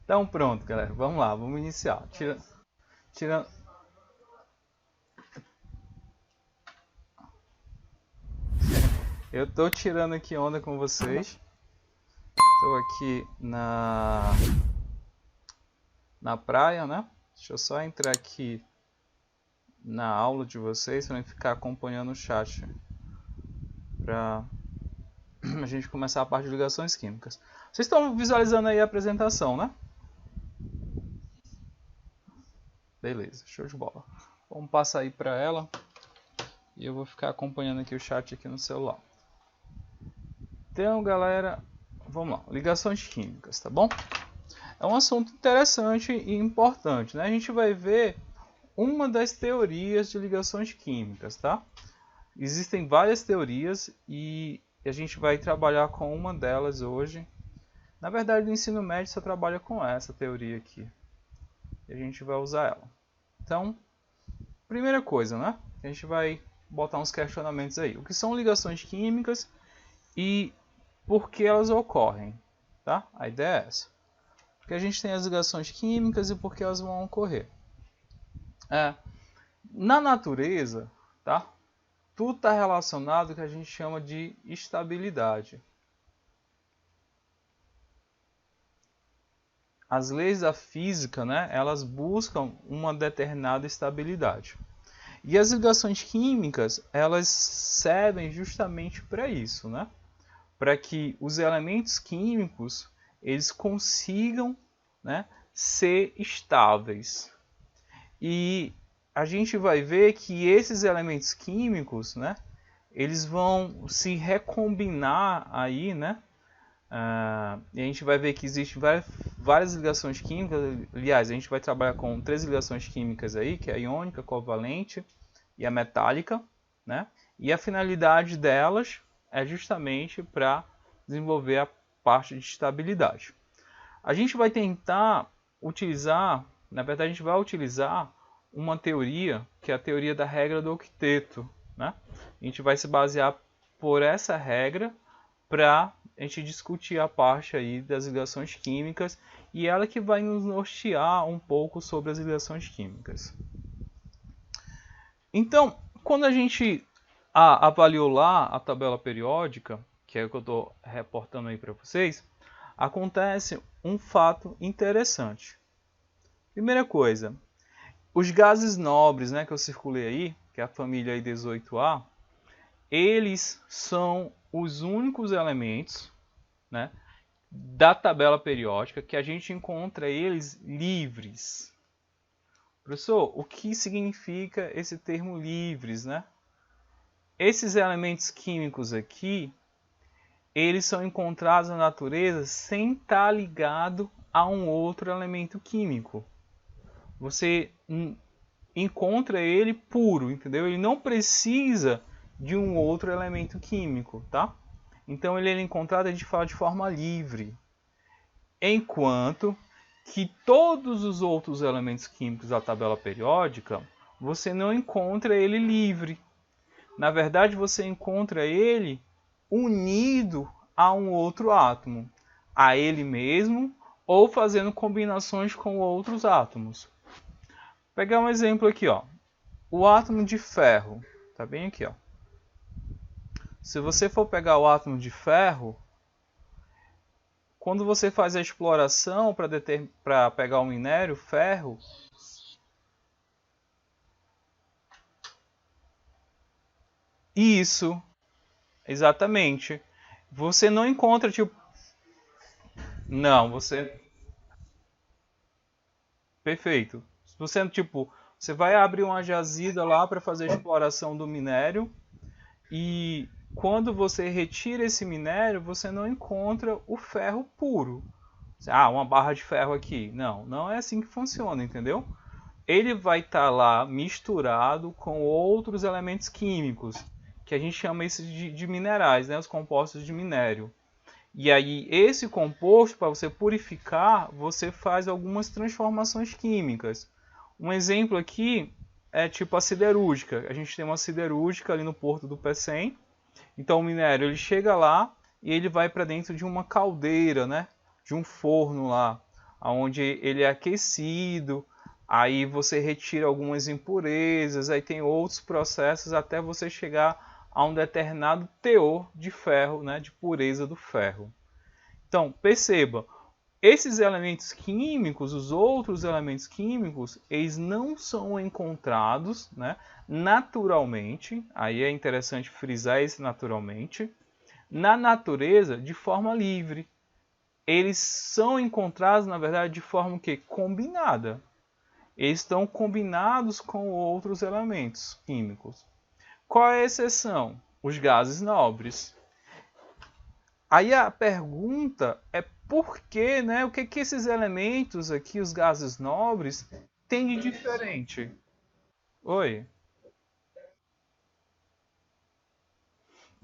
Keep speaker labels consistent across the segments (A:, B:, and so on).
A: Então pronto, galera. Vamos lá, vamos iniciar. Tira... Eu tô tirando aqui onda com vocês. Estou aqui na praia, né? Deixa eu só entrar aqui na aula de vocês para ficar acompanhando o chat. Para a gente começar a parte de ligações químicas. Vocês estão visualizando aí a apresentação, né? Beleza, show de bola. Vamos passar aí para ela. E eu vou ficar acompanhando aqui o chat aqui no celular. Então, galera, vamos lá. Ligações químicas, tá bom? É um assunto interessante e importante, né? A gente vai ver uma das teorias de ligações químicas, tá? Existem várias teorias e a gente vai trabalhar com uma delas hoje. Na verdade, no ensino médio só trabalha com essa teoria aqui. E a gente vai usar ela. Então, primeira coisa, né? A gente vai botar uns questionamentos aí. O que são ligações químicas e por que elas ocorrem, tá? A ideia é essa. Porque a gente tem as ligações químicas e por que elas vão ocorrer. Na natureza, tá? Tudo está relacionado com o que a gente chama de estabilidade. As leis da física, né, elas buscam uma determinada estabilidade. E as ligações químicas, elas servem justamente para isso, né? Para que os elementos químicos eles consigam, né, ser estáveis. E a gente vai ver que esses elementos químicos, né, eles vão se recombinar aí, né? E a gente vai ver que existem várias ligações químicas. Aliás, a gente vai trabalhar com 3 ligações químicas aí, que é a iônica, a covalente e a metálica, né? E a finalidade delas é justamente para desenvolver a parte de estabilidade. A gente vai tentar utilizar, na verdade a gente vai utilizar uma teoria, que é a teoria da regra do octeto, né? A gente vai se basear por essa regra para a gente discutir a parte aí das ligações químicas e ela que vai nos nortear um pouco sobre as ligações químicas. Então, quando a gente avaliou lá a tabela periódica, que é o que eu estou reportando aí para vocês, acontece um fato interessante. Primeira coisa, os gases nobres, né, que eu circulei aí, que é a família aí 18A, eles são os únicos elementos, né, da tabela periódica que a gente encontra eles livres. Professor, o que significa esse termo livres, né? Esses elementos químicos aqui, eles são encontrados na natureza sem estar ligado a um outro elemento químico. Você encontra ele puro, entendeu? Ele não precisa de um outro elemento químico, tá? Então ele é encontrado, a gente fala de forma livre. Enquanto que todos os outros elementos químicos da tabela periódica, você não encontra ele livre. Na verdade, você encontra ele unido a um outro átomo, a ele mesmo, ou fazendo combinações com outros átomos. Vou pegar um exemplo aqui, ó. O átomo de ferro, tá bem aqui, ó. Se você for pegar o átomo de ferro, quando você faz a exploração para pegar o minério, ferro, isso, exatamente. Você não encontra, tipo... Não, você... Perfeito. Você, tipo, você vai abrir uma jazida lá para fazer a exploração do minério e quando você retira esse minério, você não encontra o ferro puro. Ah, uma barra de ferro aqui. Não, não é assim que funciona, entendeu? Ele vai estar lá misturado com outros elementos químicos, que a gente chama isso de minerais, né? Os compostos de minério. E aí, esse composto, para você purificar, você faz algumas transformações químicas. Um exemplo aqui é tipo a siderúrgica. A gente tem uma siderúrgica ali no porto do Pecém. Então o minério ele chega lá e ele vai para dentro de uma caldeira, né? De um forno lá. onde ele é aquecido, aí você retira algumas impurezas, aí tem outros processos até você chegar a um determinado teor de ferro, né, de pureza do ferro. Então, perceba, esses elementos químicos, os outros elementos químicos, eles não são encontrados, né, naturalmente, aí é interessante frisar esse naturalmente, na natureza de forma livre. Eles são encontrados, na verdade, de forma que combinada. Eles estão combinados com outros elementos químicos. Qual é a exceção? Os gases nobres. Aí a pergunta é por que, né? O que esses elementos aqui, os gases nobres, têm de diferente? Oi?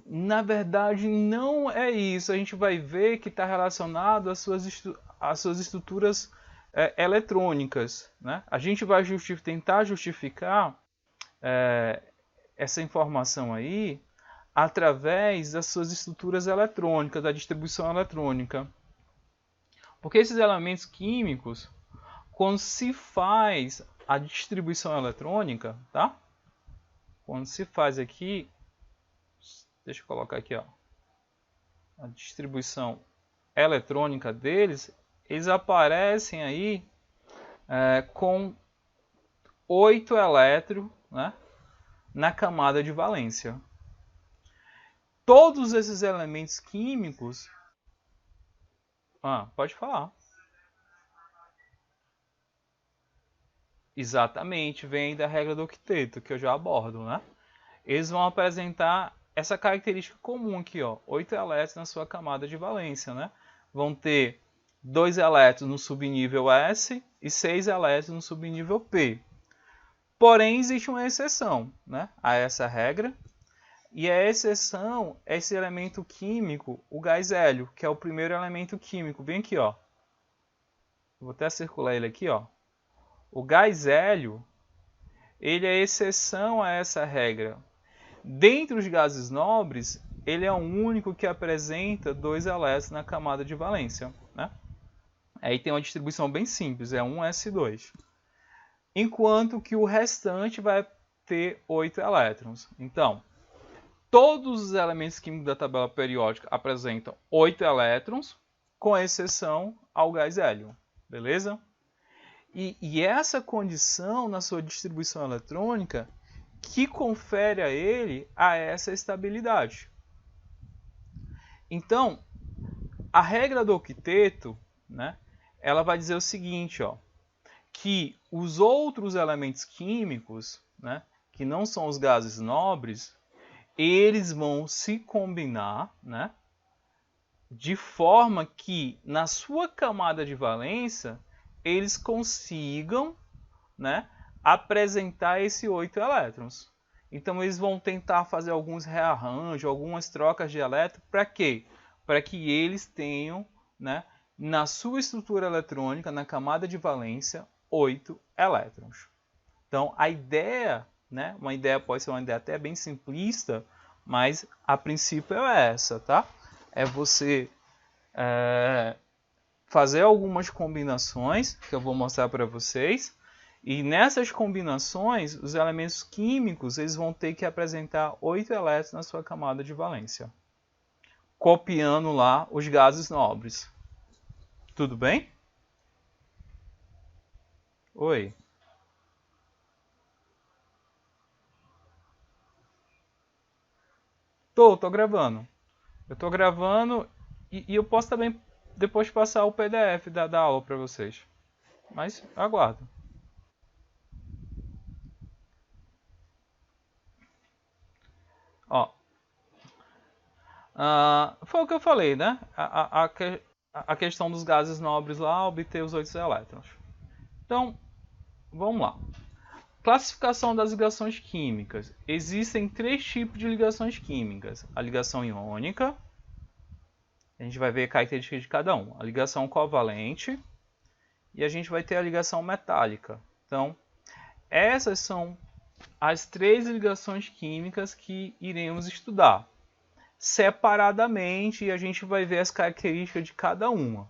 A: Na verdade, não é isso. A gente vai ver que está relacionado às suas estruturas eletrônicas. Né? A gente vai tentar justificar essa informação aí através das suas estruturas eletrônicas, da distribuição eletrônica. Porque esses elementos químicos, quando se faz a distribuição eletrônica, tá? Quando se faz aqui, deixa eu colocar aqui, ó, a distribuição eletrônica deles, eles aparecem aí com 8 elétrons, né, na camada de valência. Todos esses elementos químicos... pode falar. Exatamente, vem da regra do octeto, que eu já abordo, né? Eles vão apresentar essa característica comum aqui, ó, 8 elétrons na sua camada de valência, né? Vão ter 2 elétrons no subnível S e 6 elétrons no subnível P. Porém, existe uma exceção, né, a essa regra, e a exceção é esse elemento químico, o gás hélio, que é o primeiro elemento químico. Bem aqui, ó. Vou até circular ele aqui, ó. O gás hélio, ele é exceção a essa regra. Dentre os gases nobres, ele é o único que apresenta 2 elétrons na camada de valência, né? Aí tem uma distribuição bem simples, é 1s2. Enquanto que o restante vai ter 8 elétrons. Então, todos os elementos químicos da tabela periódica apresentam 8 elétrons, com exceção ao gás hélio. Beleza? E essa condição na sua distribuição eletrônica que confere a ele essa estabilidade. Então, a regra do octeto, né, ela vai dizer o seguinte, ó, que os outros elementos químicos, né, que não são os gases nobres, eles vão se combinar, né, de forma que na sua camada de valência eles consigam, né, apresentar esses 8 elétrons. Então eles vão tentar fazer alguns rearranjos, algumas trocas de elétrons, para quê? Para que eles tenham, né, na sua estrutura eletrônica, na camada de valência, 8 elétrons. Então a ideia, né, uma ideia pode ser uma ideia até bem simplista, mas a princípio é essa, tá? É você fazer algumas combinações que eu vou mostrar para vocês, e nessas combinações os elementos químicos eles vão ter que apresentar 8 elétrons na sua camada de valência, copiando lá os gases nobres. Tudo bem? Oi. Tô gravando. Eu tô gravando e eu posso também depois passar o PDF da aula para vocês. Mas aguardo. Ó, foi o que eu falei, né? A questão dos gases nobres lá, obter os 8 elétrons. Então, vamos lá. Classificação das ligações químicas. Existem 3 tipos de ligações químicas. A ligação iônica, a gente vai ver a característica de cada um. A ligação covalente e a gente vai ter a ligação metálica. Então, essas são as 3 ligações químicas que iremos estudar separadamente, e a gente vai ver as características de cada uma.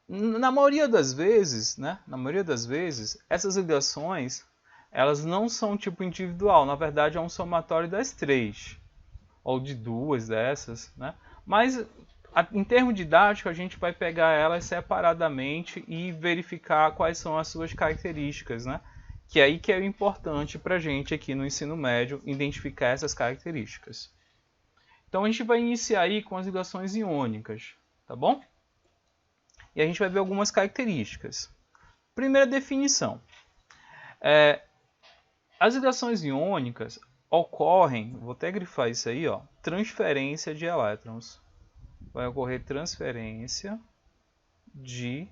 A: Na maioria das vezes, né? Na maioria das vezes, essas ligações elas não são tipo individual. Na verdade, é um somatório das três ou de duas dessas, né? Mas em termos didáticos, a gente vai pegar elas separadamente e verificar quais são as suas características, né? Que é aí que é o importante para a gente aqui no ensino médio identificar essas características. Então a gente vai iniciar aí com as ligações iônicas, tá bom? E a gente vai ver algumas características. Primeira definição. As ligações iônicas ocorrem, vou até grifar isso aí, ó, transferência de elétrons. Vai ocorrer transferência de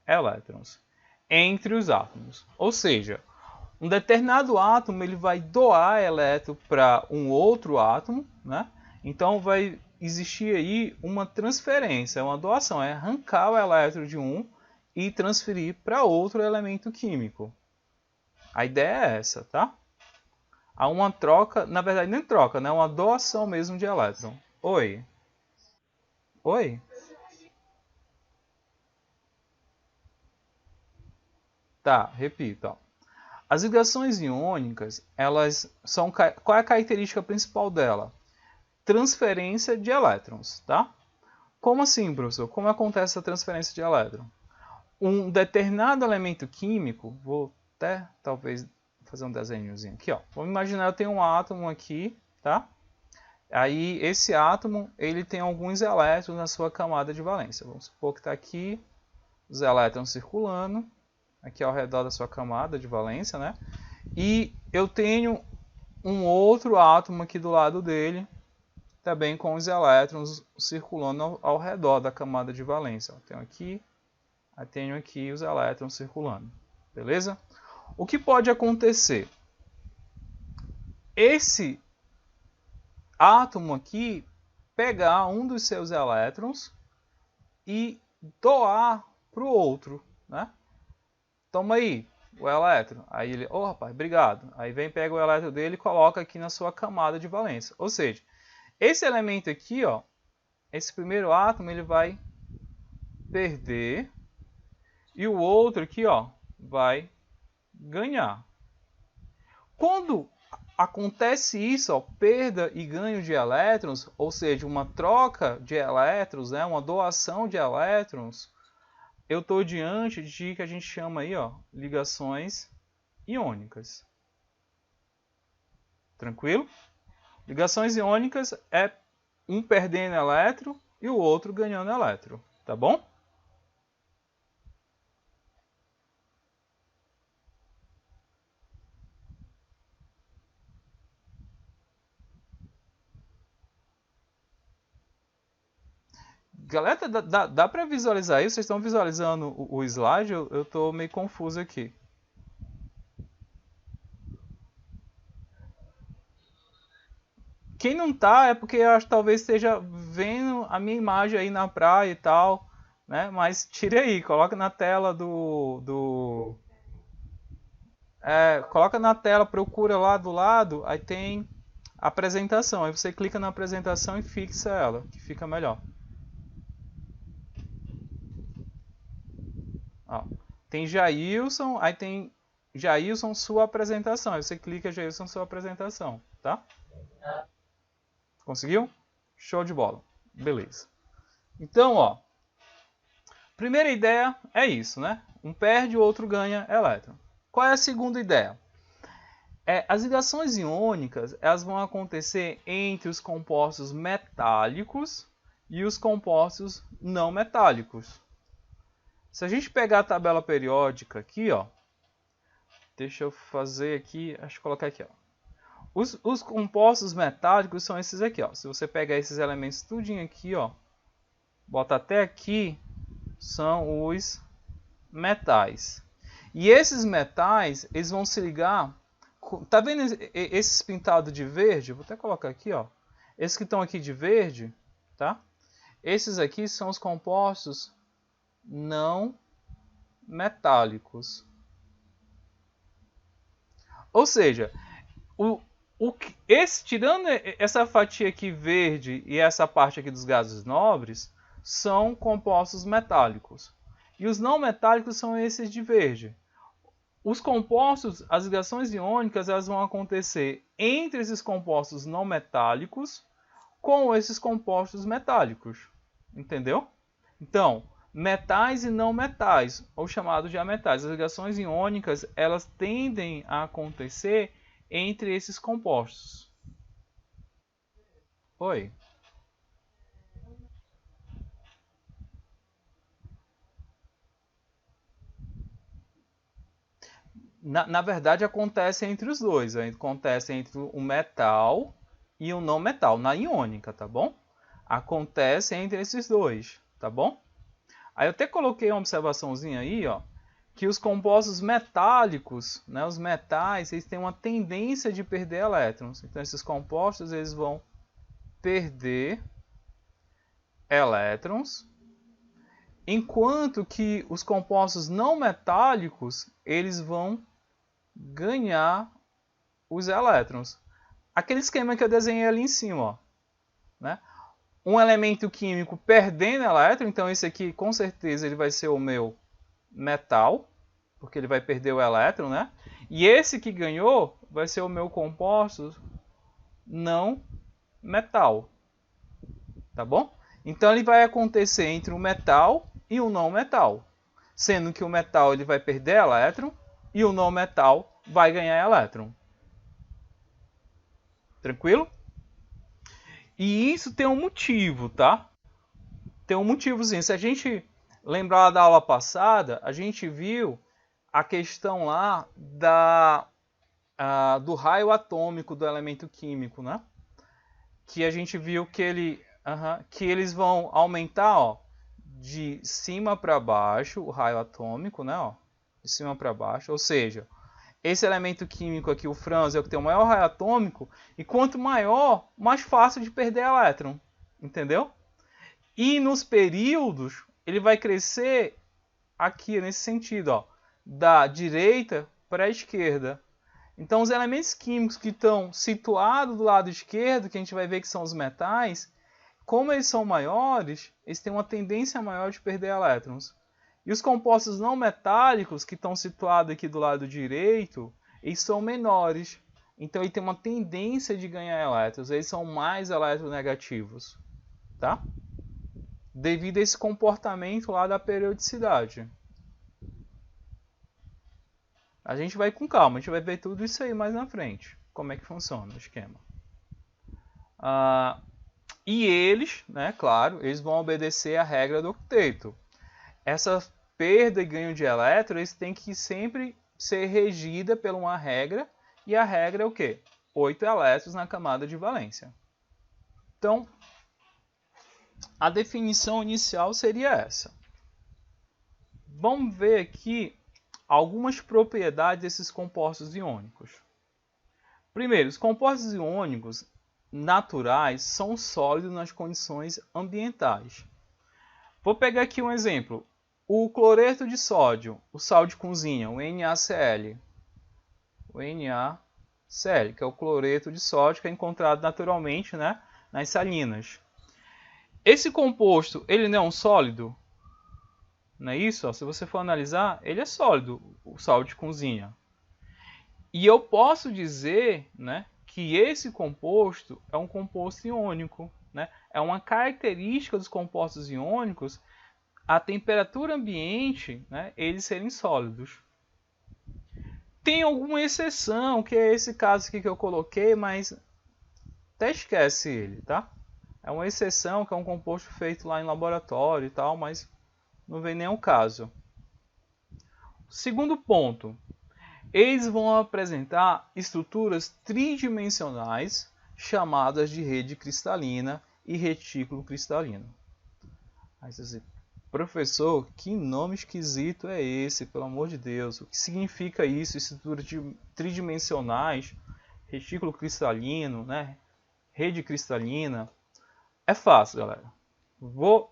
A: elétrons entre os átomos. Ou seja, um determinado átomo ele vai doar elétron para um outro átomo, né? Então vai existir aí uma transferência, uma doação, é arrancar o elétron de um e transferir para outro elemento químico. A ideia é essa, tá? Há uma troca, na verdade nem troca, né? Uma doação mesmo de elétron. Oi? Oi? Tá, repito. Ó. As ligações iônicas, elas são... Qual é a característica principal dela? Transferência de elétrons, tá? Como assim, professor? Como acontece essa transferência de elétron? Um determinado elemento químico, vou até talvez fazer um desenhozinho aqui, ó. Vamos imaginar eu tenho um átomo aqui, tá? Aí esse átomo ele tem alguns elétrons na sua camada de valência. Vamos supor que está aqui os elétrons circulando aqui ao redor da sua camada de valência, né? E eu tenho um outro átomo aqui do lado dele, também com os elétrons circulando ao redor da camada de valência. Tenho aqui os elétrons circulando, beleza? O que pode acontecer? Esse átomo aqui pegar um dos seus elétrons e doar para o outro, né? Toma aí o elétron. Aí ele, rapaz, obrigado. Aí vem, pega o elétron dele e coloca aqui na sua camada de valência. Ou seja, esse elemento aqui, ó, esse primeiro átomo, ele vai perder e o outro aqui, ó, vai ganhar. Quando acontece isso, ó, perda e ganho de elétrons, ou seja, uma troca de elétrons, né, uma doação de elétrons, eu estou diante de que a gente chama aí, ó, ligações iônicas. Tranquilo? Ligações iônicas é um perdendo elétron e o outro ganhando elétron, tá bom? Galera, dá para visualizar isso? Vocês estão visualizando o slide? Eu estou meio confuso aqui. Quem não tá é porque eu acho que talvez esteja vendo a minha imagem aí na praia e tal, né? Mas tire aí, coloca na tela coloca na tela, procura lá do lado, aí tem apresentação. Aí você clica na apresentação e fixa ela, que fica melhor. Ó, tem Jailson, aí tem Jailson sua apresentação. Aí você clica Jailson sua apresentação, tá? Conseguiu? Show de bola. Beleza. Então, ó, primeira ideia é isso, né? Um perde, o outro ganha elétron. Qual é a segunda ideia? As ligações iônicas elas vão acontecer entre os compostos metálicos e os compostos não metálicos. Se a gente pegar a tabela periódica aqui, ó, deixa eu fazer aqui, acho que colocar aqui, ó. Os compostos metálicos são esses aqui, ó. Se você pegar esses elementos tudinho aqui, ó, bota até aqui, são os metais. E esses metais, eles vão se ligar. Tá vendo esses pintados de verde? Vou até colocar aqui, ó. Esses que estão aqui de verde, tá? Esses aqui são os compostos não metálicos. Ou seja, tirando essa fatia aqui verde e essa parte aqui dos gases nobres, são compostos metálicos. E os não metálicos são esses de verde. Os compostos, as ligações iônicas, elas vão acontecer entre esses compostos não metálicos com esses compostos metálicos. Entendeu? Então, metais e não metais, ou chamados de ametais. As ligações iônicas, elas tendem a acontecer entre esses compostos. Oi. Na verdade, acontece entre os dois. Acontece entre o metal e o não metal, na iônica, tá bom? Acontece entre esses dois, tá bom? Aí eu até coloquei uma observaçãozinha aí, ó, que os compostos metálicos, né, os metais, eles têm uma tendência de perder elétrons. Então, esses compostos eles vão perder elétrons, enquanto que os compostos não metálicos eles vão ganhar os elétrons. Aquele esquema que eu desenhei ali em cima, ó, né? Um elemento químico perdendo elétron, então esse aqui com certeza ele vai ser o meu metal, porque ele vai perder o elétron, né? E esse que ganhou vai ser o meu composto não metal, tá bom? Então ele vai acontecer entre o metal e o não metal, sendo que o metal ele vai perder elétron e o não metal vai ganhar elétron. Tranquilo? E isso tem um motivo, tá? Tem um motivozinho. Se a gente lembrar da aula passada, a gente viu a questão lá do raio atômico do elemento químico, né? Que a gente viu que, que eles vão aumentar, ó, de cima para baixo, o raio atômico, né? Ó, de cima para baixo. Ou seja, esse elemento químico aqui, o franzio, é o que tem o maior raio atômico, e quanto maior, mais fácil de perder elétron. Entendeu? E nos períodos, ele vai crescer aqui, nesse sentido, ó, da direita para a esquerda. Então, os elementos químicos que estão situados do lado esquerdo, que a gente vai ver que são os metais, como eles são maiores, eles têm uma tendência maior de perder elétrons. E os compostos não metálicos, que estão situados aqui do lado direito, eles são menores. Então, ele tem uma tendência de ganhar elétrons. Eles são mais eletronegativos. Tá? Devido a esse comportamento lá da periodicidade. A gente vai com calma. A gente vai ver tudo isso aí mais na frente. Como é que funciona o esquema. E eles, né, claro, eles vão obedecer à regra do octeto. Essa perda e ganho de elétrons tem que sempre ser regida por uma regra. E a regra é o quê? 8 elétrons na camada de valência. Então, a definição inicial seria essa. Vamos ver aqui algumas propriedades desses compostos iônicos. Primeiro, os compostos iônicos naturais são sólidos nas condições ambientais. Vou pegar aqui um exemplo. O cloreto de sódio, o sal de cozinha, o NaCl. O NaCl, que é o cloreto de sódio que é encontrado naturalmente, né, nas salinas. Esse composto, ele não é um sólido? Não é isso? Se você for analisar, ele é sólido, o sal de cozinha. E eu posso dizer, né, que esse composto é um composto iônico. Né? É uma característica dos compostos iônicos a temperatura ambiente, né, eles serem sólidos. Tem alguma exceção, que é esse caso aqui que eu coloquei, mas até esquece ele, tá? É uma exceção, que é um composto feito lá em laboratório e tal, mas não vem nem ao caso. Segundo ponto, eles vão apresentar estruturas tridimensionais chamadas de rede cristalina e retículo cristalino. Aí você diz, professor, que nome esquisito é esse, pelo amor de Deus? O que significa isso, estruturas tridimensionais, retículo cristalino, né? Rede cristalina? É fácil, galera. Vou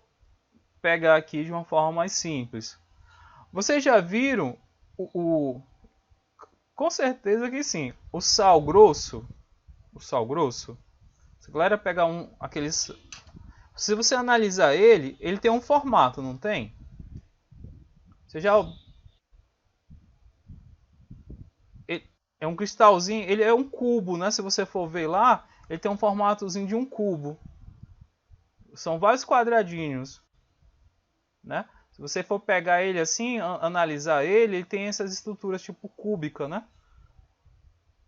A: pegar aqui de uma forma mais simples. Vocês já viram com certeza que sim, o sal grosso. O sal grosso. Se a galera pegar aqueles Se você analisar ele tem um formato, não tem? Você já é um cristalzinho, ele é um cubo, né? Se você for ver lá, ele tem um formatozinho de um cubo. São vários quadradinhos, né? Se você for pegar ele assim, analisar ele tem essas estruturas tipo cúbica, né?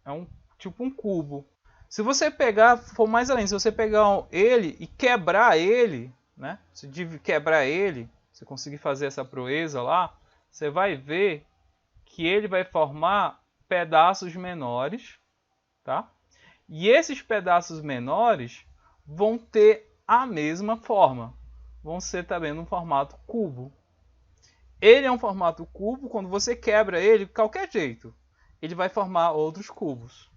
A: É um tipo um cubo. Se você pegar, for mais além, se você pegar ele e quebrar ele, né? Se quebrar ele, se conseguir fazer essa proeza lá, você vai ver que ele vai formar pedaços menores, tá? E esses pedaços menores vão ter a mesma forma. Vão ser também no formato cubo. Ele é um formato cubo, quando você quebra ele, de qualquer jeito, ele vai formar outros cubos.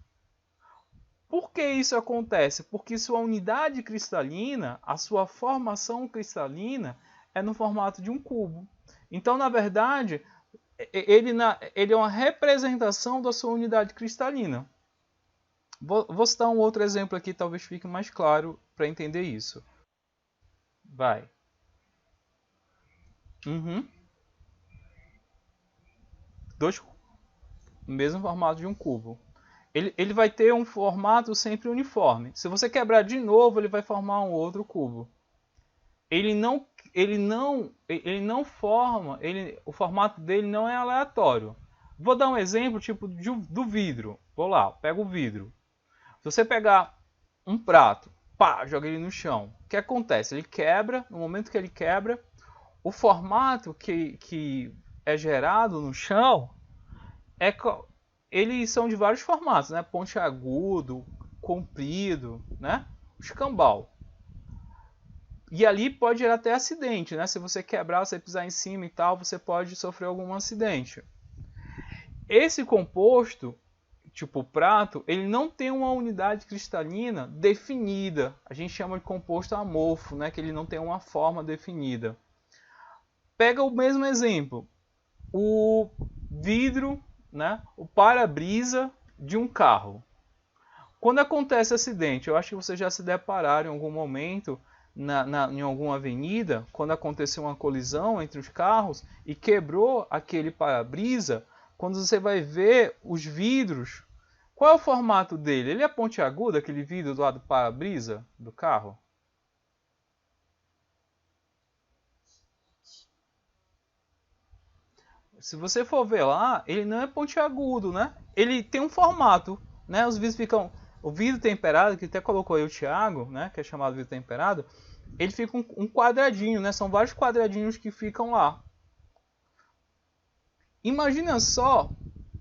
A: Por que isso acontece? Porque sua unidade cristalina, a sua formação cristalina, é no formato de um cubo. Então, na verdade, ele é uma representação da sua unidade cristalina. Vou citar um outro exemplo aqui, talvez fique mais claro para entender isso. Vai. Dois, mesmo formato de um cubo. Ele vai ter um formato sempre uniforme. Se você quebrar de novo, ele vai formar um outro cubo. Ele não forma, o formato dele não é aleatório. Vou dar um exemplo tipo do vidro. Vou lá, pego o vidro. Se você pegar um prato, pá, joga ele no chão. O que acontece? Ele quebra, no momento que ele quebra, o formato que é gerado no chão eles são de vários formatos, né? Pontiagudo, comprido, né? Escambau. E ali pode gerar até acidente, né? Se você quebrar, você pisar em cima e tal, você pode sofrer algum acidente. Esse composto, tipo prato, ele não tem uma unidade cristalina definida. A gente chama de composto amorfo, né? Que ele não tem uma forma definida. Pega o mesmo exemplo. O vidro, né? O para-brisa de um carro. Quando acontece acidente, eu acho que vocês já se depararam em algum momento em alguma avenida, quando aconteceu uma colisão entre os carros e quebrou aquele para-brisa, quando você vai ver os vidros, qual é o formato dele? Ele é pontiagudo, aquele vidro do lado do para-brisa do carro? Se você for ver lá, ele não é pontiagudo, né? Ele tem um formato, né? Os vidros ficam... O vidro temperado, que até colocou aí o Thiago, né? Que é chamado vidro temperado, ele fica um quadradinho, né? São vários quadradinhos que ficam lá. Imagina só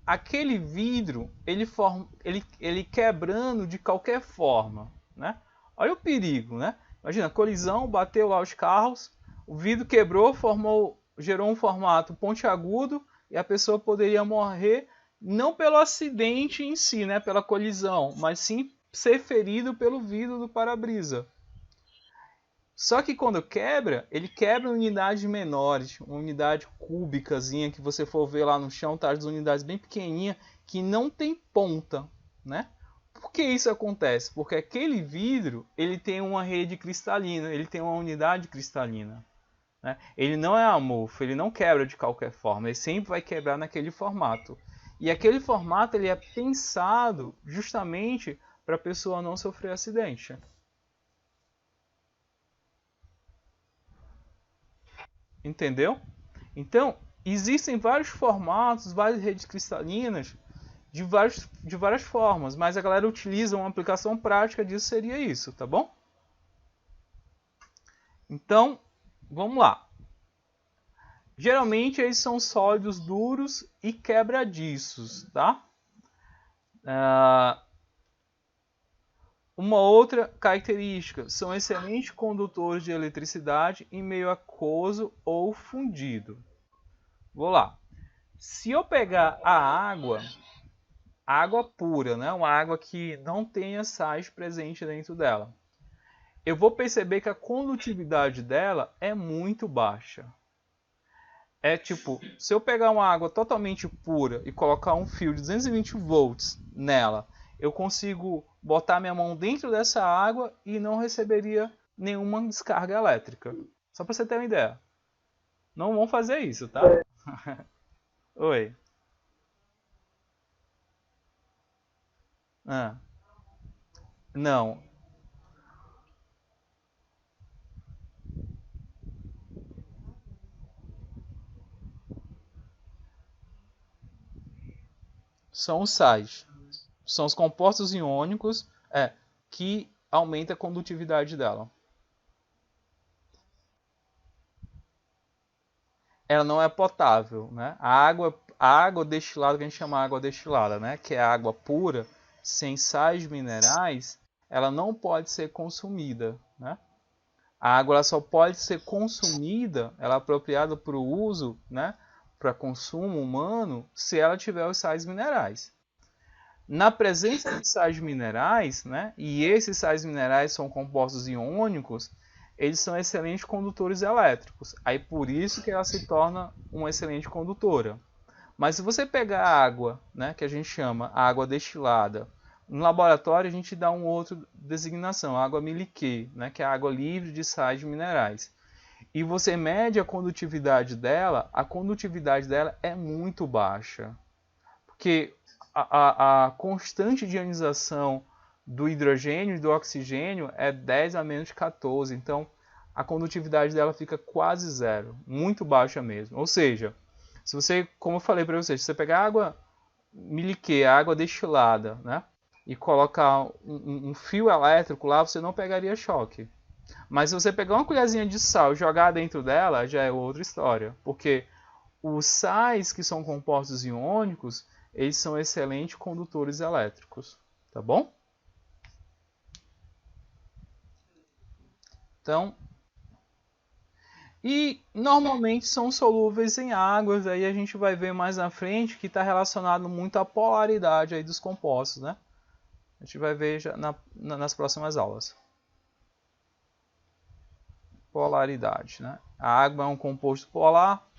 A: aquele vidro, ele quebrando de qualquer forma, né? Olha o perigo, né? Imagina, colisão, bateu lá os carros, o vidro quebrou, gerou um formato pontiagudo e a pessoa poderia morrer não pelo acidente em si, né, pela colisão, mas sim ser ferido pelo vidro do para-brisa. Só que quando quebra, ele quebra em unidades menores, uma unidade cúbicazinha que você for ver lá no chão, tá, as unidades bem pequenininhas que não tem ponta, né? Por que isso acontece? Porque aquele vidro, ele tem uma rede cristalina, ele tem uma unidade cristalina. Né? Ele não é amorfo, ele não quebra de qualquer forma, ele sempre vai quebrar naquele formato. E aquele formato ele é pensado justamente para a pessoa não sofrer acidente. Entendeu? Então, existem vários formatos, várias redes cristalinas de várias formas, mas a galera utiliza uma aplicação prática disso, seria isso, tá bom? Então, vamos lá. Geralmente eles são sólidos duros e quebradiços, tá? Uma outra característica, são excelentes condutores de eletricidade em meio aquoso ou fundido. Vou lá. Se eu pegar a água pura, né? Uma água que não tenha sais presente dentro dela, eu vou perceber que a condutividade dela é muito baixa. É tipo, se eu pegar uma água totalmente pura e colocar um fio de 220 volts nela, eu consigo botar minha mão dentro dessa água e não receberia nenhuma descarga elétrica. Só para você ter uma ideia. Não vão fazer isso, tá? Oi. Ah, não. São os sais. São os compostos iônicos que aumenta a condutividade dela. Ela não é potável, né? A água destilada, que a gente chama de água destilada, né? Que é a água pura, sem sais minerais, ela não pode ser consumida, né? A água ela só pode ser consumida, ela é apropriada para o uso, né? Para consumo humano, se ela tiver os sais minerais. Na presença de sais minerais, né? E esses sais minerais são compostos iônicos, eles são excelentes condutores elétricos. Aí por isso que ela se torna uma excelente condutora. Mas se você pegar a água, né, que a gente chama água destilada, no laboratório a gente dá uma outra designação, água miliquê, né, que é a água livre de sais minerais. E você mede a condutividade dela é muito baixa. Porque a constante de ionização do hidrogênio e do oxigênio é 10 a menos 14. Então, a condutividade dela fica quase zero. Muito baixa mesmo. Ou seja, se você, como eu falei para vocês, se você pegar água miliquê, água destilada, né? E colocar um fio elétrico lá, você não pegaria choque. Mas se você pegar uma colherzinha de sal e jogar dentro dela, já é outra história. Porque os sais que são compostos iônicos, eles são excelentes condutores elétricos, tá bom? Então, e normalmente são solúveis em águas, aí a gente vai ver mais na frente que está relacionado muito à polaridade aí dos compostos, né? A gente vai ver já nas próximas aulas. Polaridade, né? A água é um composto polar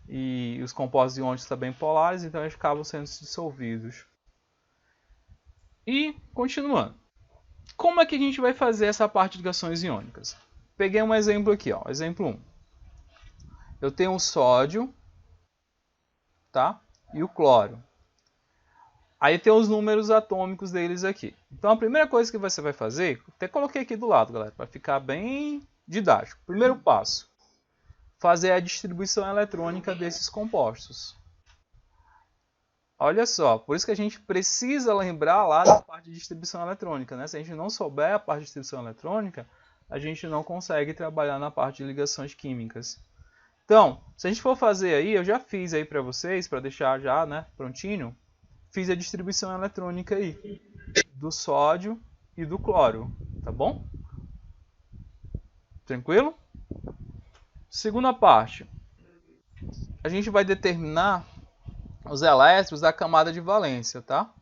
A: e os compostos iônicos também polares, então eles acabam sendo dissolvidos. E, continuando. Como é que a gente vai fazer essa parte de ligações iônicas? Peguei um exemplo aqui, ó. Exemplo 1. Eu tenho o sódio, tá? E o cloro. Aí tem os números atômicos deles aqui. Então a primeira coisa que você vai fazer, até coloquei aqui do lado, galera, para ficar bem didático. Primeiro passo, fazer a distribuição eletrônica desses compostos. Olha só, por isso que a gente precisa lembrar lá da parte de distribuição eletrônica, né? Se a gente não souber a parte de distribuição eletrônica, a gente não consegue trabalhar na parte de ligações químicas. Então, se a gente for fazer aí, eu já fiz aí para vocês, para deixar já, né, prontinho, fiz a distribuição eletrônica aí, do sódio e do cloro, tá bom? Tranquilo? Segunda parte, a gente vai determinar os elétrons da camada de valência, tá?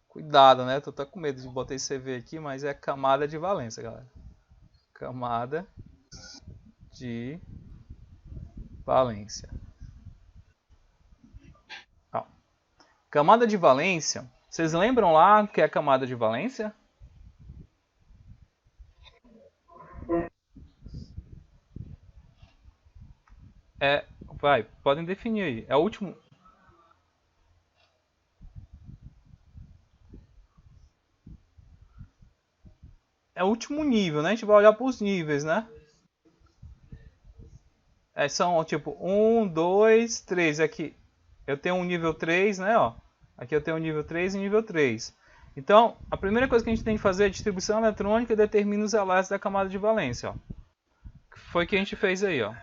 A: Cuidado, né? Tô até com medo de botar esse CV aqui, mas é camada de valência, galera. Camada de valência. Ó. Camada de valência. Vocês lembram lá o que é a camada de valência? Podem definir aí. É o último. É o último nível, né? A gente vai olhar para os níveis, né? São tipo 1, 2, 3. Aqui eu tenho um nível 3, né? Ó. Aqui eu tenho um nível 3 e nível 3. Então, a primeira coisa que a gente tem que fazer é a distribuição eletrônica e determina os elétrons da camada de valência. Ó. Foi o que a gente fez aí. Ó.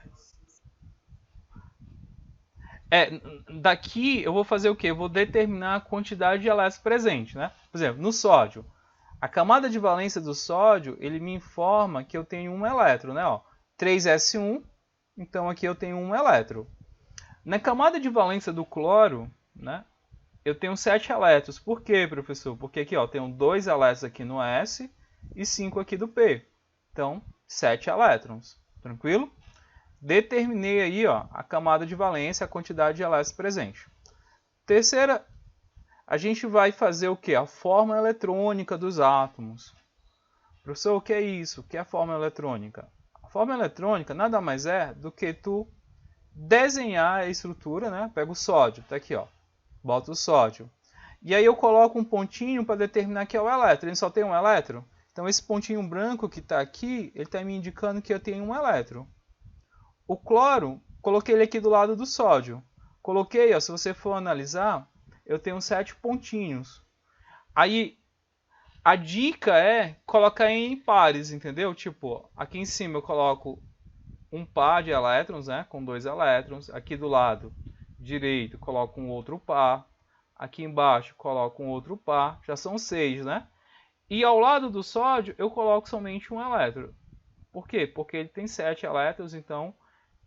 A: Daqui eu vou fazer o quê? Eu vou determinar a quantidade de elétrons presente, né? Por exemplo, no sódio. A camada de valência do sódio, ele me informa que eu tenho um elétron, né? Ó, 3s1, então aqui eu tenho um elétron. Na camada de valência do cloro, né? Eu tenho 7 elétrons. Por quê, professor? Porque aqui, ó, eu tenho 2 elétrons aqui no S e 5 aqui do P. Então, 7 elétrons. Tranquilo? Determinei aí, ó, a camada de valência, a quantidade de elétrons presente. Terceira, a gente vai fazer o quê? A forma eletrônica dos átomos. Professor, o que é isso? O que é a fórmula eletrônica? A fórmula eletrônica nada mais é do que tu desenhar a estrutura, né? Pega o sódio, tá aqui, ó. Bota o sódio. E aí eu coloco um pontinho para determinar que é o elétron. Ele só tem um elétron. Então esse pontinho branco que está aqui, ele está me indicando que eu tenho um elétron. O cloro, coloquei ele aqui do lado do sódio. Coloquei, ó, se você for analisar, eu tenho 7 pontinhos. Aí a dica é colocar em pares, entendeu? Tipo, aqui em cima eu coloco um par de elétrons, né, com 2 elétrons. Aqui do lado direito coloco um outro par. Aqui embaixo coloco um outro par. Já são 6, né? E ao lado do sódio eu coloco somente um elétron. Por quê? Porque ele tem 7 elétrons, então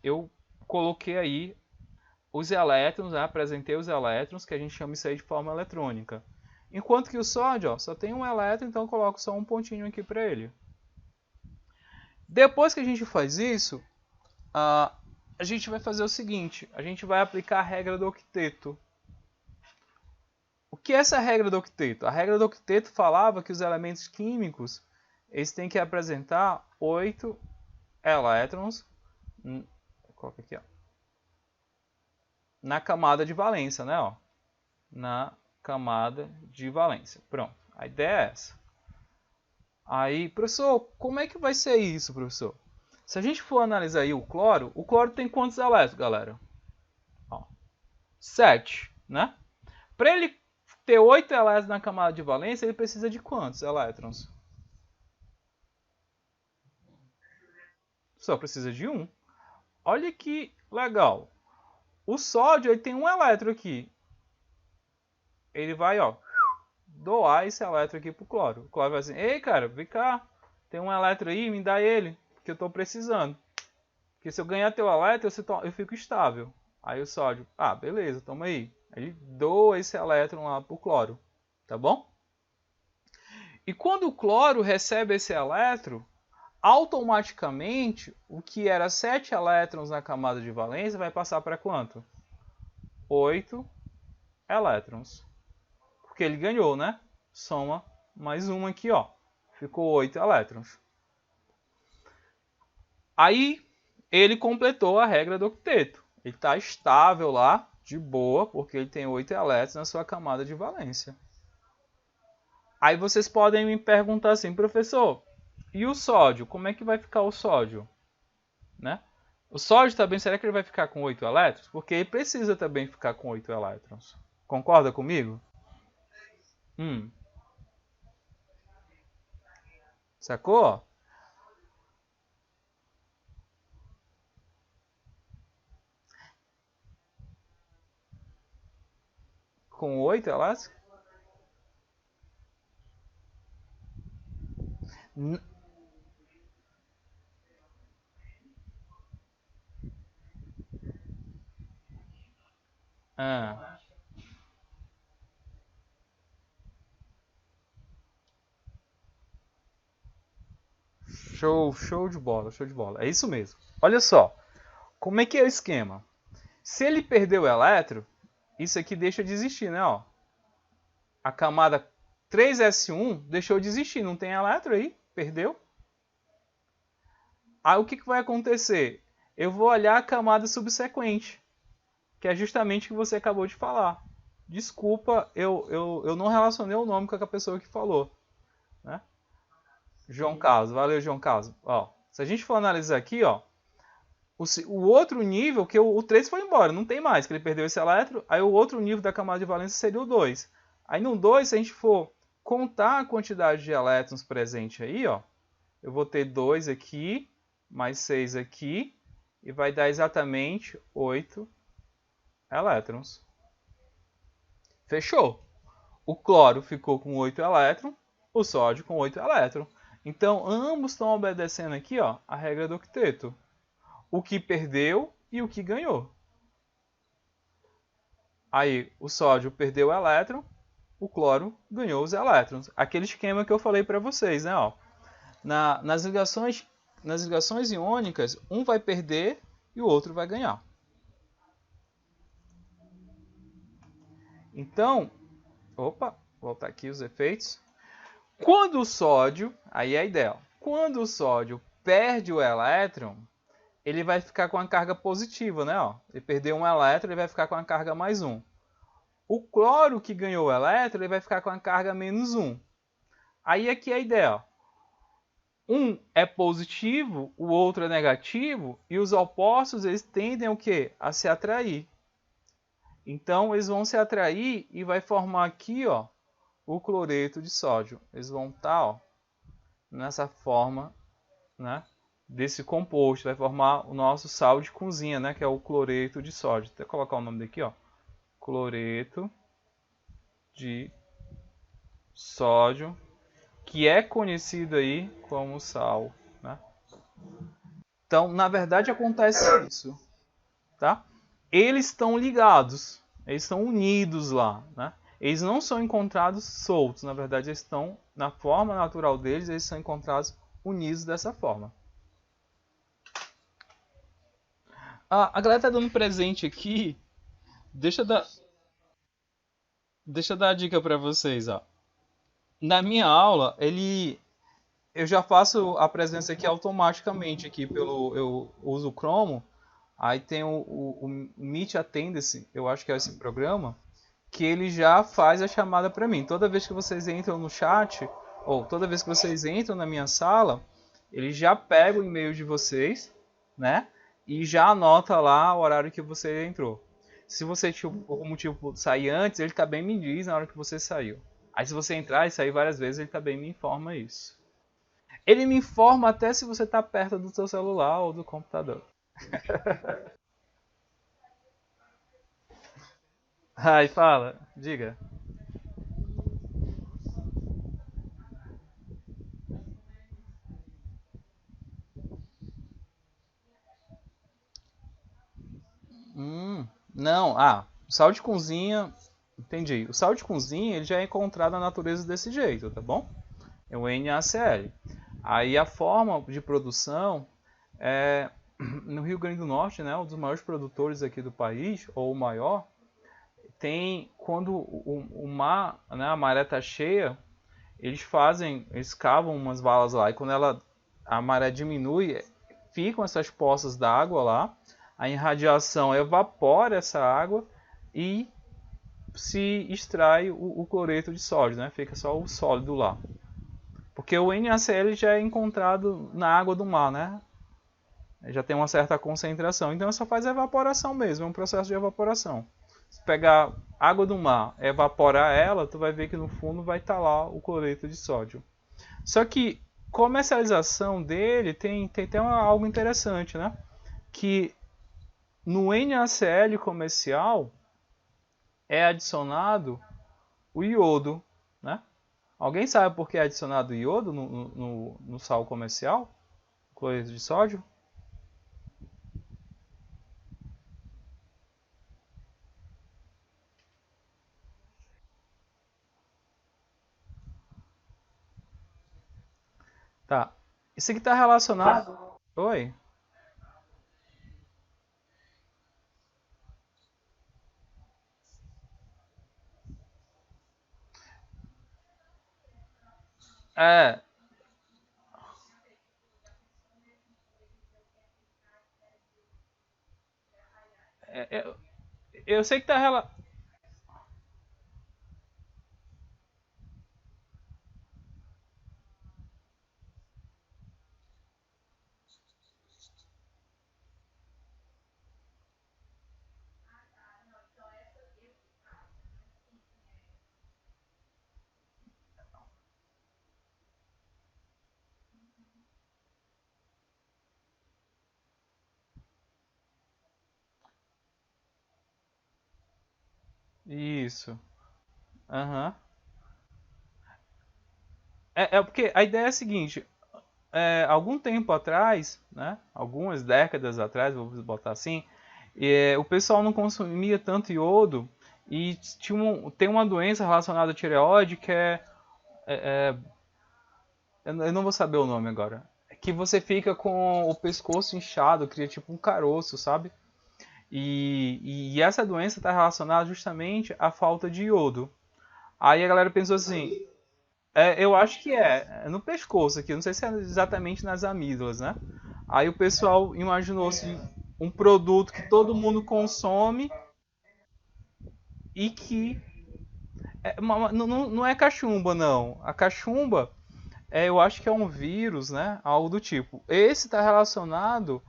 A: eu coloquei aí os elétrons, né? Apresentei os elétrons, que a gente chama isso aí de forma eletrônica. Enquanto que o sódio, ó, só tem um elétron, então eu coloco só um pontinho aqui para ele. Depois que a gente faz isso, a gente vai fazer o seguinte, a gente vai aplicar a regra do octeto. O que é essa regra do octeto? A regra do octeto falava que os elementos químicos eles têm que apresentar 8 elétrons coloca aqui, ó, na camada de valência, né? Ó, na camada de valência. Pronto, a ideia é essa. Aí, professor, como é que vai ser isso, professor? Se a gente for analisar aí o cloro tem quantos elétrons, galera? Ó, 7, né? Para ele ter 8 elétrons na camada de valência, ele precisa de quantos elétrons? Só precisa de 1. Olha que legal. O sódio ele tem um elétron aqui. Ele vai, ó, doar esse elétron aqui pro cloro. O cloro vai assim, ei, cara, vem cá. Tem um elétron aí, me dá ele, que eu tô precisando. Porque se eu ganhar teu elétron, eu fico estável. Aí o sódio, ah, beleza, toma aí. Aí doa esse elétron lá pro cloro, tá bom? E quando o cloro recebe esse elétron, automaticamente o que era 7 elétrons na camada de valência vai passar para quanto? 8 elétrons. Porque ele ganhou, né? Soma mais um aqui, ó. Ficou 8 elétrons. Aí ele completou a regra do octeto. Ele está estável lá, de boa, porque ele tem 8 elétrons na sua camada de valência. Aí vocês podem me perguntar assim, professor, e o sódio? Como é que vai ficar o sódio? Né? O sódio também, será que ele vai ficar com 8 elétrons? Porque ele precisa também ficar com 8 elétrons. Concorda comigo? Sacou? Com 8 elétrons? Ah. Show de bola, show de bola. É isso mesmo. Olha só, como é que é o esquema? Se ele perder o elétron, isso aqui deixa de existir, né? Ó, a camada 3s1 deixou de existir, não tem elétron aí, perdeu. Aí o que vai acontecer? Eu vou olhar a camada subsequente, que é justamente o que você acabou de falar. Desculpa, eu não relacionei o nome com a pessoa que falou. Né? João Carlos, valeu João Carlos. Ó, se a gente for analisar aqui, ó, o outro nível, que o 3 foi embora, não tem mais, que ele perdeu esse elétron, aí o outro nível da camada de valência seria o 2. Aí no 2, se a gente for contar a quantidade de elétrons presente aí, ó, eu vou ter 2 aqui, mais 6 aqui, e vai dar exatamente 8 elétrons. Fechou? O cloro ficou com 8 elétrons, o sódio com 8 elétrons. Então, ambos estão obedecendo aqui, ó, a regra do octeto. O que perdeu e o que ganhou. Aí, o sódio perdeu o elétron, o cloro ganhou os elétrons. Aquele esquema que eu falei para vocês, né? Ó. Nas ligações iônicas, um vai perder e o outro vai ganhar. Então, opa, voltar aqui os efeitos. Quando o sódio, aí é a ideia, quando o sódio perde o elétron, ele vai ficar com a carga positiva, né? Ó, ele perdeu um elétron, ele vai ficar com a carga mais um. O cloro que ganhou o elétron, ele vai ficar com a carga menos um. Aí aqui é a ideia, ó. Um é positivo, o outro é negativo, e os opostos eles tendem o quê? A se atrair. Então eles vão se atrair e vai formar aqui, ó, o cloreto de sódio. Eles vão estar, ó, nessa forma, né, desse composto, vai formar o nosso sal de cozinha, né, que é o cloreto de sódio. Vou até colocar o nome daqui, ó, cloreto de sódio, que é conhecido aí como sal, né? Então, na verdade, acontece isso, tá? Eles estão ligados, eles estão unidos lá, né? Eles não são encontrados soltos, na verdade, eles estão na forma natural deles, eles são encontrados unidos dessa forma. A galera tá dando presente aqui. Deixa eu dar, deixa eu dar a dica para vocês, ó. Na minha aula, eu já faço a presença aqui automaticamente aqui pelo eu uso o Chrome. Aí tem o Meet Attendance, eu acho que é esse programa, que ele já faz a chamada para mim. Toda vez que vocês entram no chat, ou toda vez que vocês entram na minha sala, ele já pega o e-mail de vocês, né? E já anota lá o horário que você entrou. Se você, por algum motivo, sair antes, ele também me diz na hora que você saiu. Aí se você entrar e sair várias vezes, ele também me informa isso. Ele me informa até se você está perto do seu celular ou do computador. Ai, fala, diga. Não, o sal de cozinha, entendi. O sal de cozinha ele já é encontrado na natureza desse jeito, tá bom? É o NaCl. Aí a forma de produção é no Rio Grande do Norte, né, um dos maiores produtores aqui do país, ou o maior, tem quando o mar, né, a maré tá cheia, eles cavam umas valas lá e quando a maré diminui, ficam essas poças d'água lá, a irradiação evapora essa água e se extrai o cloreto de sódio, né? Fica só o sólido lá. Porque o NaCl já é encontrado na água do mar, né? Já tem uma certa concentração. Então só faz evaporação mesmo, é um processo de evaporação. Se pegar água do mar, evaporar ela, tu vai ver que no fundo vai estar lá o cloreto de sódio. Só que comercialização dele tem algo interessante, né? Que no NaCl comercial é adicionado o iodo, né? Alguém sabe por que é adicionado iodo no sal comercial? Cloreto de sódio? Tá. Isso aqui está relacionado. Oi? É. Eu, eu sei que está relacionado. Isso. Aham. É porque a ideia é a seguinte: algum tempo atrás, né, algumas décadas atrás, vou botar assim, o pessoal não consumia tanto iodo e tem uma doença relacionada à tireoide que eu não vou saber o nome agora. É que você fica com o pescoço inchado, cria tipo um caroço, sabe? E essa doença está relacionada justamente à falta de iodo. Aí a galera pensou assim, Eu acho que é no pescoço aqui, não sei se é exatamente nas amígdalas, né? Aí o pessoal imaginou-se um produto que todo mundo consome e que não é cachumba, não. A cachumba, eu acho que é um vírus, né? Algo do tipo. Esse está relacionado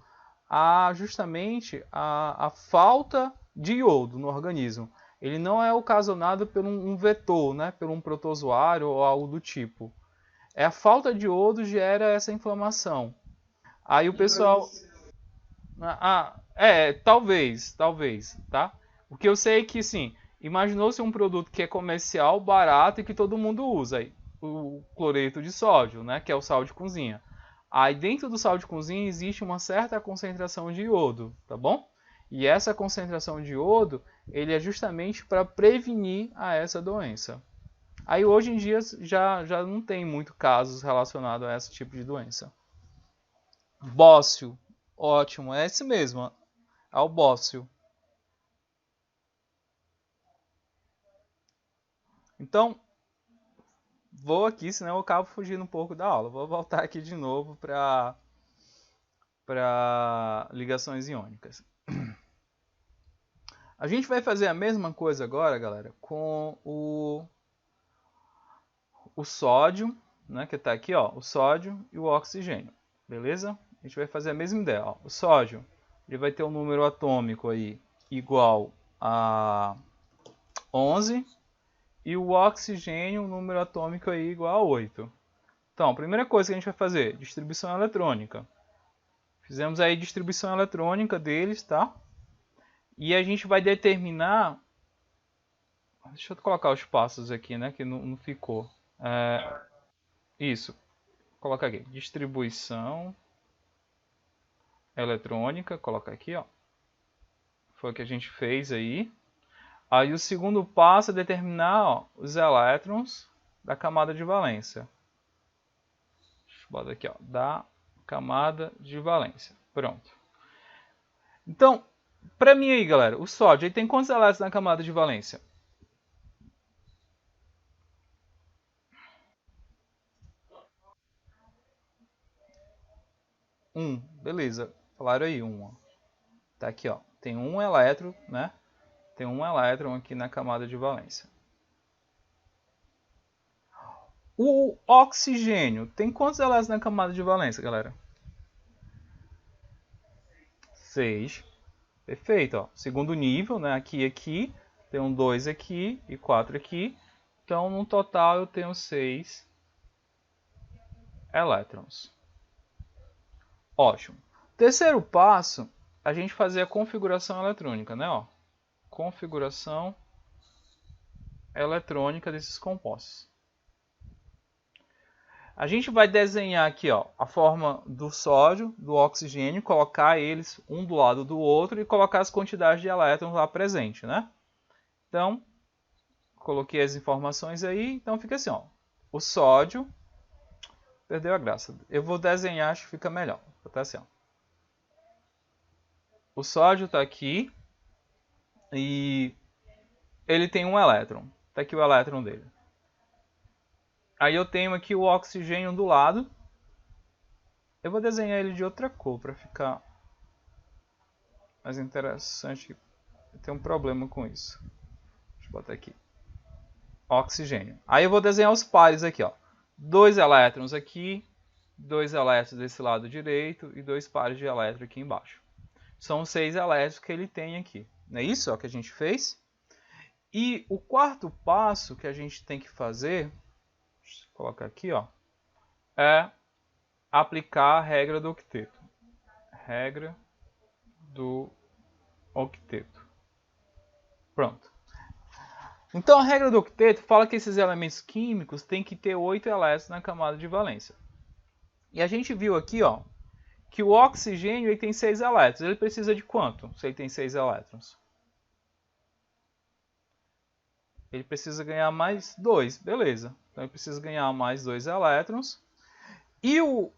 A: a justamente a falta de iodo no organismo. Ele não é ocasionado por um vetor, né? Por um protozoário ou algo do tipo. É a falta de iodo gera essa inflamação. Aí o pessoal, talvez, tá? O que eu sei é que, sim, imaginou-se um produto que é comercial, barato e que todo mundo usa. Aí, o cloreto de sódio, né? Que é o sal de cozinha. Aí dentro do sal de cozinha existe uma certa concentração de iodo, tá bom? E essa concentração de iodo, ele é justamente para prevenir a essa doença. Aí hoje em dia já não tem muito casos relacionados a esse tipo de doença. Bócio, ótimo, é esse mesmo, é o bócio. Então, vou aqui, senão eu acabo fugindo um pouco da aula. Vou voltar aqui de novo para ligações iônicas. A gente vai fazer a mesma coisa agora, galera, com o sódio, né, que está aqui, ó, o sódio e o oxigênio, beleza? A gente vai fazer a mesma ideia, ó. O sódio, ele vai ter um número atômico aí igual a 11 e o oxigênio, um número atômico aí igual a 8. Então, a primeira coisa que a gente vai fazer, distribuição eletrônica. Fizemos aí distribuição eletrônica deles, tá? E a gente vai determinar... Deixa eu colocar os passos aqui, né? Que não ficou. Isso. Coloca aqui. Distribuição eletrônica. Coloca aqui, ó. Foi o que a gente fez aí. Aí o segundo passo é determinar, ó, os elétrons da camada de valência. Deixa eu botar aqui, ó. Da camada de valência. Pronto. Então, para mim aí, galera, o sódio, ele tem quantos elétrons na camada de valência? 1. Beleza. Falaram aí 1. Tá aqui, ó. Tem um elétron, né? Tem um elétron aqui na camada de valência. O oxigênio tem quantos elétrons na camada de valência, galera? 6. Perfeito, ó. Segundo nível, né? Aqui. Tem um 2 aqui e 4 aqui. Então, no total, eu tenho 6 elétrons. Ótimo. Terceiro passo, a gente fazer a configuração eletrônica, né? Ó. Configuração eletrônica desses compostos. A gente vai desenhar aqui, ó, a forma do sódio, do oxigênio, colocar eles um do lado do outro e colocar as quantidades de elétrons lá presentes, né? Então, coloquei as informações aí, então fica assim, ó. O sódio, perdeu a graça. Eu vou desenhar, acho que fica melhor. Vou botar assim, ó. O sódio está aqui e ele tem um elétron. Está aqui o elétron dele. Aí eu tenho aqui o oxigênio do lado. Eu vou desenhar ele de outra cor para ficar mais interessante. Eu tenho um problema com isso. Deixa eu botar aqui. Oxigênio. Aí eu vou desenhar os pares aqui, ó. 2 elétrons aqui, 2 elétrons desse lado direito e 2 pares de elétrons aqui embaixo. São 6 elétrons que ele tem aqui. Não é isso ó, que a gente fez? E o quarto passo que a gente tem que fazer, deixa eu colocar aqui, ó, é aplicar a regra do octeto. Regra do octeto. Pronto. Então a regra do octeto fala que esses elementos químicos têm que ter 8 elétrons na camada de valência. E a gente viu aqui, ó, que o oxigênio ele tem 6 elétrons. Ele precisa de quanto se ele tem 6 elétrons? Ele precisa ganhar mais 2, beleza. Então ele precisa ganhar mais 2 elétrons. E o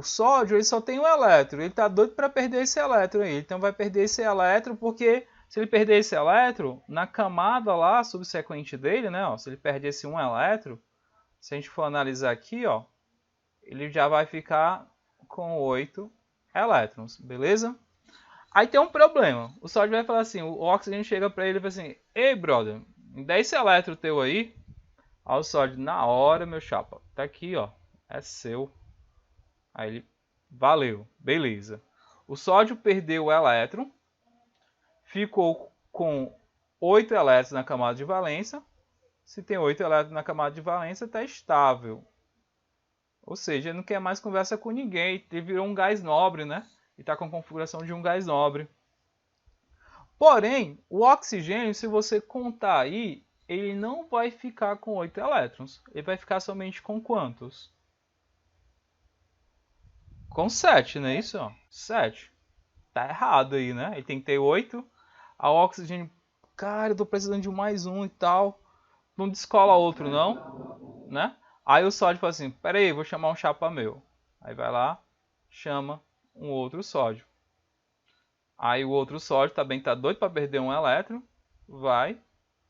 A: sódio ele só tem um elétron. Ele está doido para perder esse elétron aí. Então vai perder esse elétron porque se ele perder esse elétron, na camada lá subsequente dele, né, ó, se ele perdesse um elétron, Se a gente for analisar aqui, ó, ele já vai ficar com 8 elétrons, beleza? Aí tem um problema. O sódio vai falar assim, o oxigênio chega para ele e fala assim, ei, brother, me dá esse elétron teu aí. Aí o sódio, na hora, meu chapa, tá aqui, ó, é seu. Aí ele, valeu, beleza. O sódio perdeu o elétron, ficou com 8 elétrons na camada de valência. Se tem 8 elétrons na camada de valência, está estável. Ou seja, ele não quer mais conversa com ninguém. Ele virou um gás nobre, né? E está com a configuração de um gás nobre. Porém, o oxigênio, se você contar aí, ele não vai ficar com 8 elétrons. Ele vai ficar somente com quantos? Com 7, não é isso? 7. Tá errado aí, né? Ele tem que ter 8. A oxigênio, cara, eu tô precisando de mais um e tal. Não descola outro, não, né? Aí o sódio fala assim, pera aí, vou chamar um chapa meu. Aí vai lá, chama um outro sódio. Aí o outro sódio também tá doido para perder um elétron, vai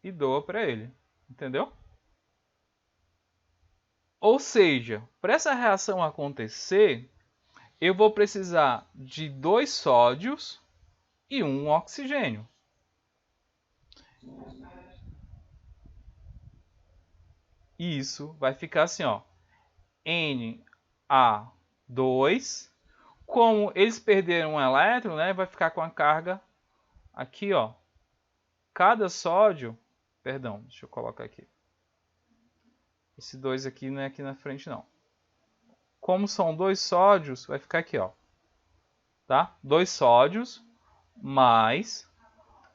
A: e doa para ele, entendeu? Ou seja, para essa reação acontecer, eu vou precisar de 2 sódios e um oxigênio. Isso vai ficar assim, ó, Na2. Como eles perderam um elétron, né, vai ficar com a carga aqui, ó. Cada sódio, perdão, deixa eu colocar aqui. Esse 2 aqui não é aqui na frente, não. Como são 2 sódios, vai ficar aqui, ó. Tá? 2 sódios mais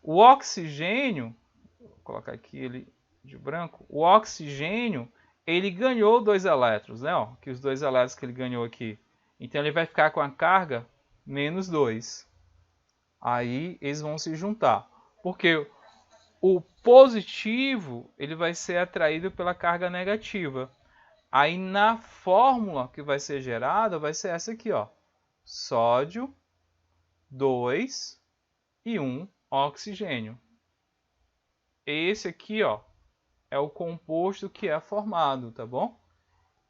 A: o oxigênio, vou colocar aqui ele de branco. O oxigênio, ele ganhou 2 elétrons, né? Ó, que os 2 elétrons que ele ganhou aqui. Então ele vai ficar com a carga menos 2. Aí eles vão se juntar. Porque o positivo ele vai ser atraído pela carga negativa. Aí na fórmula que vai ser gerada vai ser essa aqui, ó. Sódio 2 e 1 oxigênio. Esse aqui, ó, é o composto que é formado, tá bom?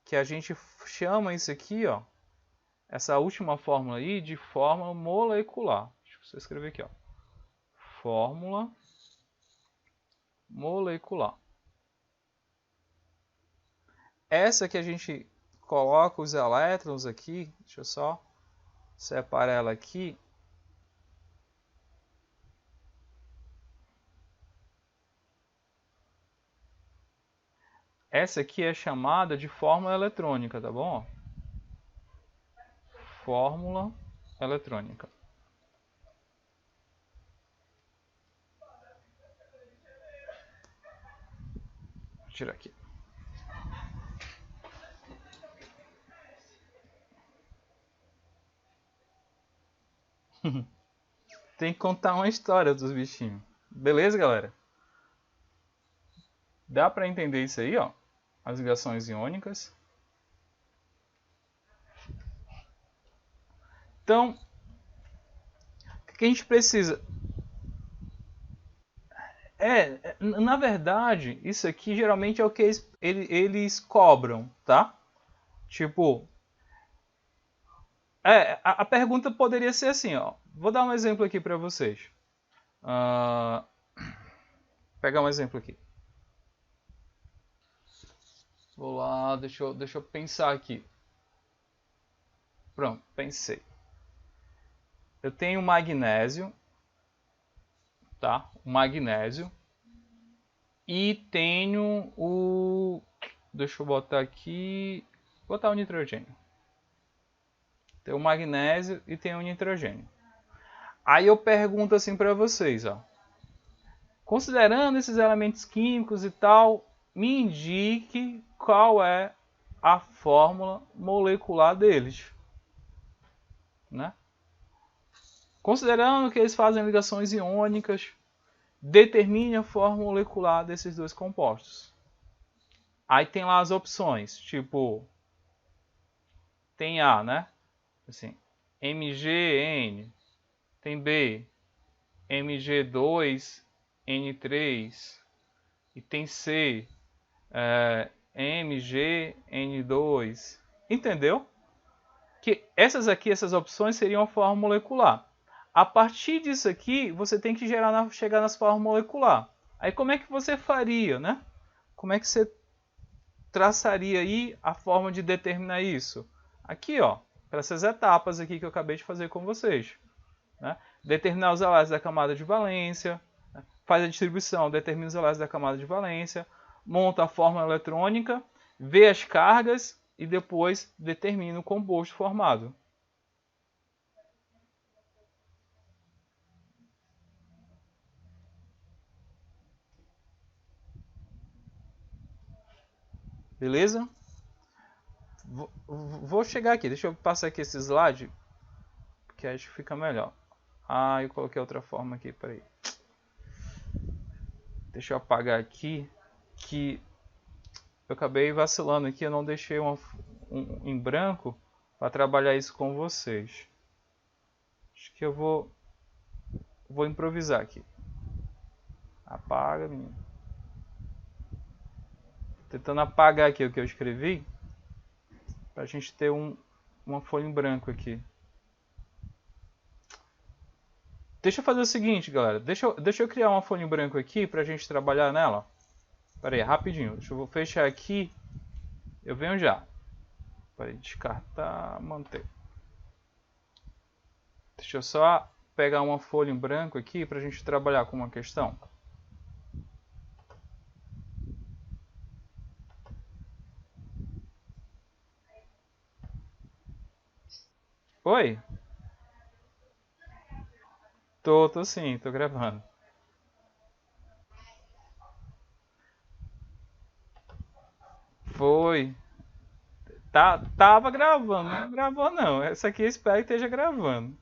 A: Que a gente chama isso aqui, ó, essa última fórmula aí, de fórmula molecular. Deixa eu só escrever aqui, ó. Fórmula molecular. Essa que a gente coloca os elétrons aqui, deixa eu só separar ela aqui. Essa aqui é chamada de fórmula eletrônica, tá bom? Fórmula eletrônica. Vou tirar aqui. Tem que contar uma história dos bichinhos. Beleza, galera? Dá para entender isso aí, ó? As ligações iônicas. Então, o que a gente precisa? Na verdade, isso aqui geralmente é o que eles cobram, tá? Tipo, a pergunta poderia ser assim, ó. Vou dar um exemplo aqui para vocês. Pegar um exemplo aqui. Vou lá, deixa eu pensar aqui. Pronto, pensei. Eu tenho magnésio, tá? O magnésio. E tenho o... Deixa eu botar aqui... Vou botar o nitrogênio. Tem o magnésio e tem o nitrogênio. Aí eu pergunto assim para vocês, ó. Considerando esses elementos químicos e tal, me indique qual é a fórmula molecular deles, né? Considerando que eles fazem ligações iônicas, determine a fórmula molecular desses dois compostos. Aí tem lá as opções, tipo, tem A, né? Assim, MgN, tem B, Mg2N3, e tem C, MgN2. Entendeu? Que essas aqui, essas opções seriam a forma molecular. A partir disso aqui, você tem que chegar nas formas moleculares. Aí como é que você faria, né? Como é que você traçaria aí a forma de determinar isso? Aqui, ó, para essas etapas aqui que eu acabei de fazer com vocês. Né? Determinar os alásios da camada de valência, né? Faz a distribuição, determina os alásios da camada de valência, monta a fórmula eletrônica, vê as cargas e depois determina o composto formado. Beleza? Vou chegar aqui, deixa eu passar aqui esse slide, que acho que fica melhor. Ah, eu coloquei outra forma aqui, peraí. Deixa eu apagar aqui, que eu acabei vacilando aqui, eu não deixei em branco para trabalhar isso com vocês. Acho que eu vou improvisar aqui. Apaga, menino. Tentando apagar aqui o que eu escrevi, para a gente ter uma folha em branco aqui. Deixa eu fazer o seguinte, galera. Deixa eu criar uma folha em branco aqui para a gente trabalhar nela. Pera aí, rapidinho. Deixa eu fechar aqui. Eu venho já. Pera aí, descartar, manter. Deixa eu só pegar uma folha em branco aqui para a gente trabalhar com uma questão. Oi? Tô sim, tô gravando. Foi. Tava gravando, não gravou não. Essa aqui eu espero que esteja gravando.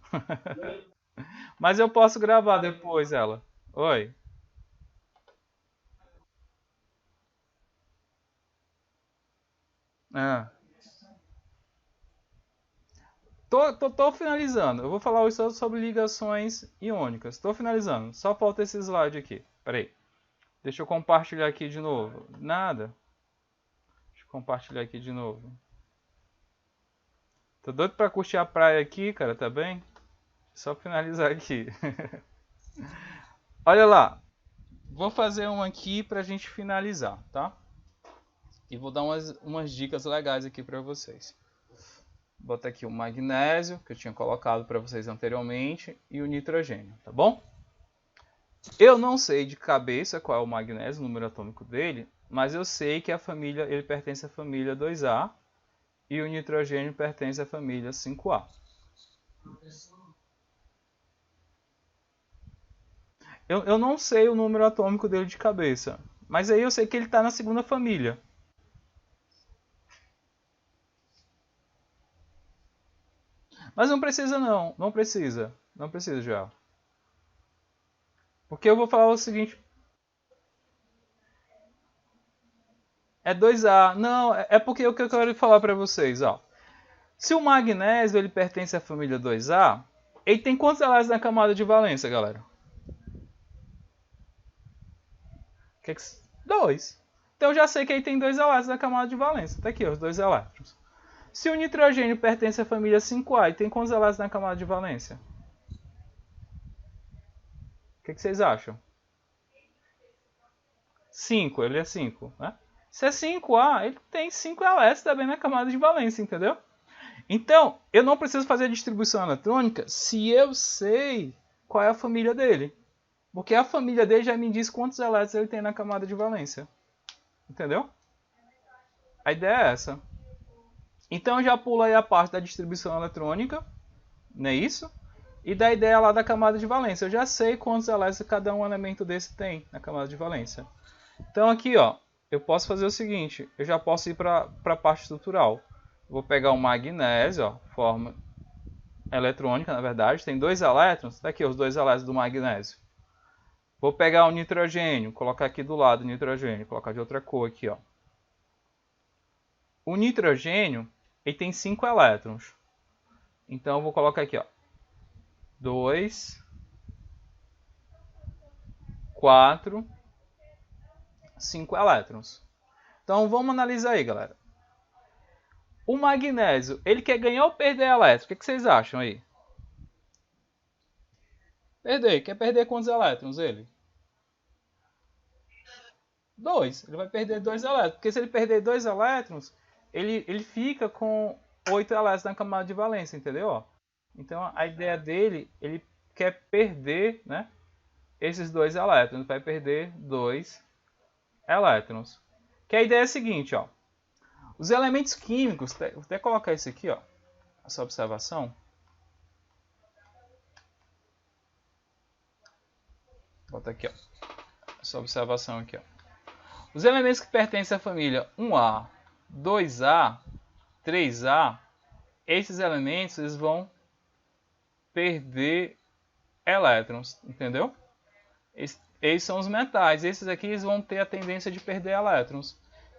A: Mas eu posso gravar depois ela. Oi. Ah. Tô finalizando. Eu vou falar hoje só sobre ligações iônicas. Tô finalizando. Só falta esse slide aqui. Pera aí. Deixa eu compartilhar aqui de novo. Nada. Deixa eu compartilhar aqui de novo. Tô doido pra curtir a praia aqui, cara, tá bem? Só finalizar aqui. Olha lá. Vou fazer um aqui pra gente finalizar, tá? E vou dar umas dicas legais aqui pra vocês. Vou botar aqui o magnésio, que eu tinha colocado para vocês anteriormente, e o nitrogênio, tá bom? Eu não sei de cabeça qual é o magnésio, o número atômico dele, mas eu sei que ele pertence à família 2A e o nitrogênio pertence à família 5A. Eu não sei o número atômico dele de cabeça, mas aí eu sei que ele está na segunda família. Mas não precisa não, não precisa já. Porque eu vou falar o seguinte, é 2A. Não, é porque o que eu quero falar para vocês, ó. Se o magnésio ele pertence à família 2A, ele tem quantos elétrons na camada de valência, galera? Dois. Então eu já sei que ele tem 2 elétrons na camada de valência. Tá aqui, os 2 elétrons. Se o nitrogênio pertence à família 5A, ele tem quantos elétrons na camada de valência? O que vocês acham? 5, ele é 5, né? Se é 5A, ele tem 5 elétrons também na camada de valência, entendeu? Então, eu não preciso fazer a distribuição eletrônica se eu sei qual é a família dele. Porque a família dele já me diz quantos elétrons ele tem na camada de valência. Entendeu? A ideia é essa. Então, eu já pulo aí a parte da distribuição eletrônica, não é isso? E da ideia lá da camada de valência. Eu já sei quantos elétrons cada um elemento desse tem na camada de valência. Então, aqui, ó, eu posso fazer o seguinte. Eu já posso ir para a parte estrutural. Vou pegar o magnésio, ó, forma eletrônica, na verdade, tem 2 elétrons. Tá aqui os 2 elétrons do magnésio. Vou pegar o nitrogênio, colocar aqui do lado o nitrogênio, colocar de outra cor aqui, ó. O nitrogênio, ele tem 5 elétrons. Então eu vou colocar aqui, ó. 2, 4, 5 elétrons. Então vamos analisar aí, galera. O magnésio, ele quer ganhar ou perder elétrons? O que vocês acham aí? Perder. Quer perder quantos elétrons ele? 2. Ele vai perder 2 elétrons. Porque se ele perder 2 elétrons, ele fica com 8 elétrons na camada de valência, entendeu? Então a ideia dele, ele quer perder, né, esses 2 elétrons. Vai perder 2 elétrons. Que a ideia é a seguinte, ó. Os elementos químicos, vou até colocar isso aqui, ó, essa observação. Vou botar aqui, ó, essa observação aqui, ó. Os elementos que pertencem à família 1A, 2A, 3A, esses elementos eles vão perder elétrons, entendeu? Esses são os metais, esses aqui eles vão ter a tendência de perder elétrons.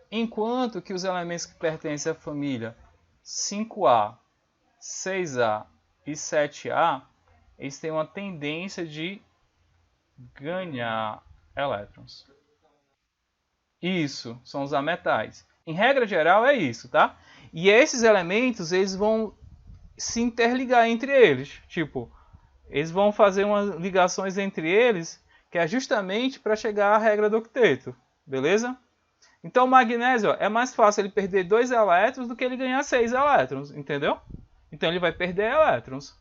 A: Enquanto que os elementos que pertencem à família 5A, 6A e 7A, eles têm uma tendência de ganhar elétrons. Isso, são os ametais. Em regra geral é isso, tá? E esses elementos, eles vão se interligar entre eles. Tipo, eles vão fazer umas ligações entre eles, que é justamente para chegar à regra do octeto. Beleza? Então o magnésio, ó, é mais fácil ele perder 2 elétrons do que ele ganhar 6 elétrons, entendeu? Então ele vai perder elétrons.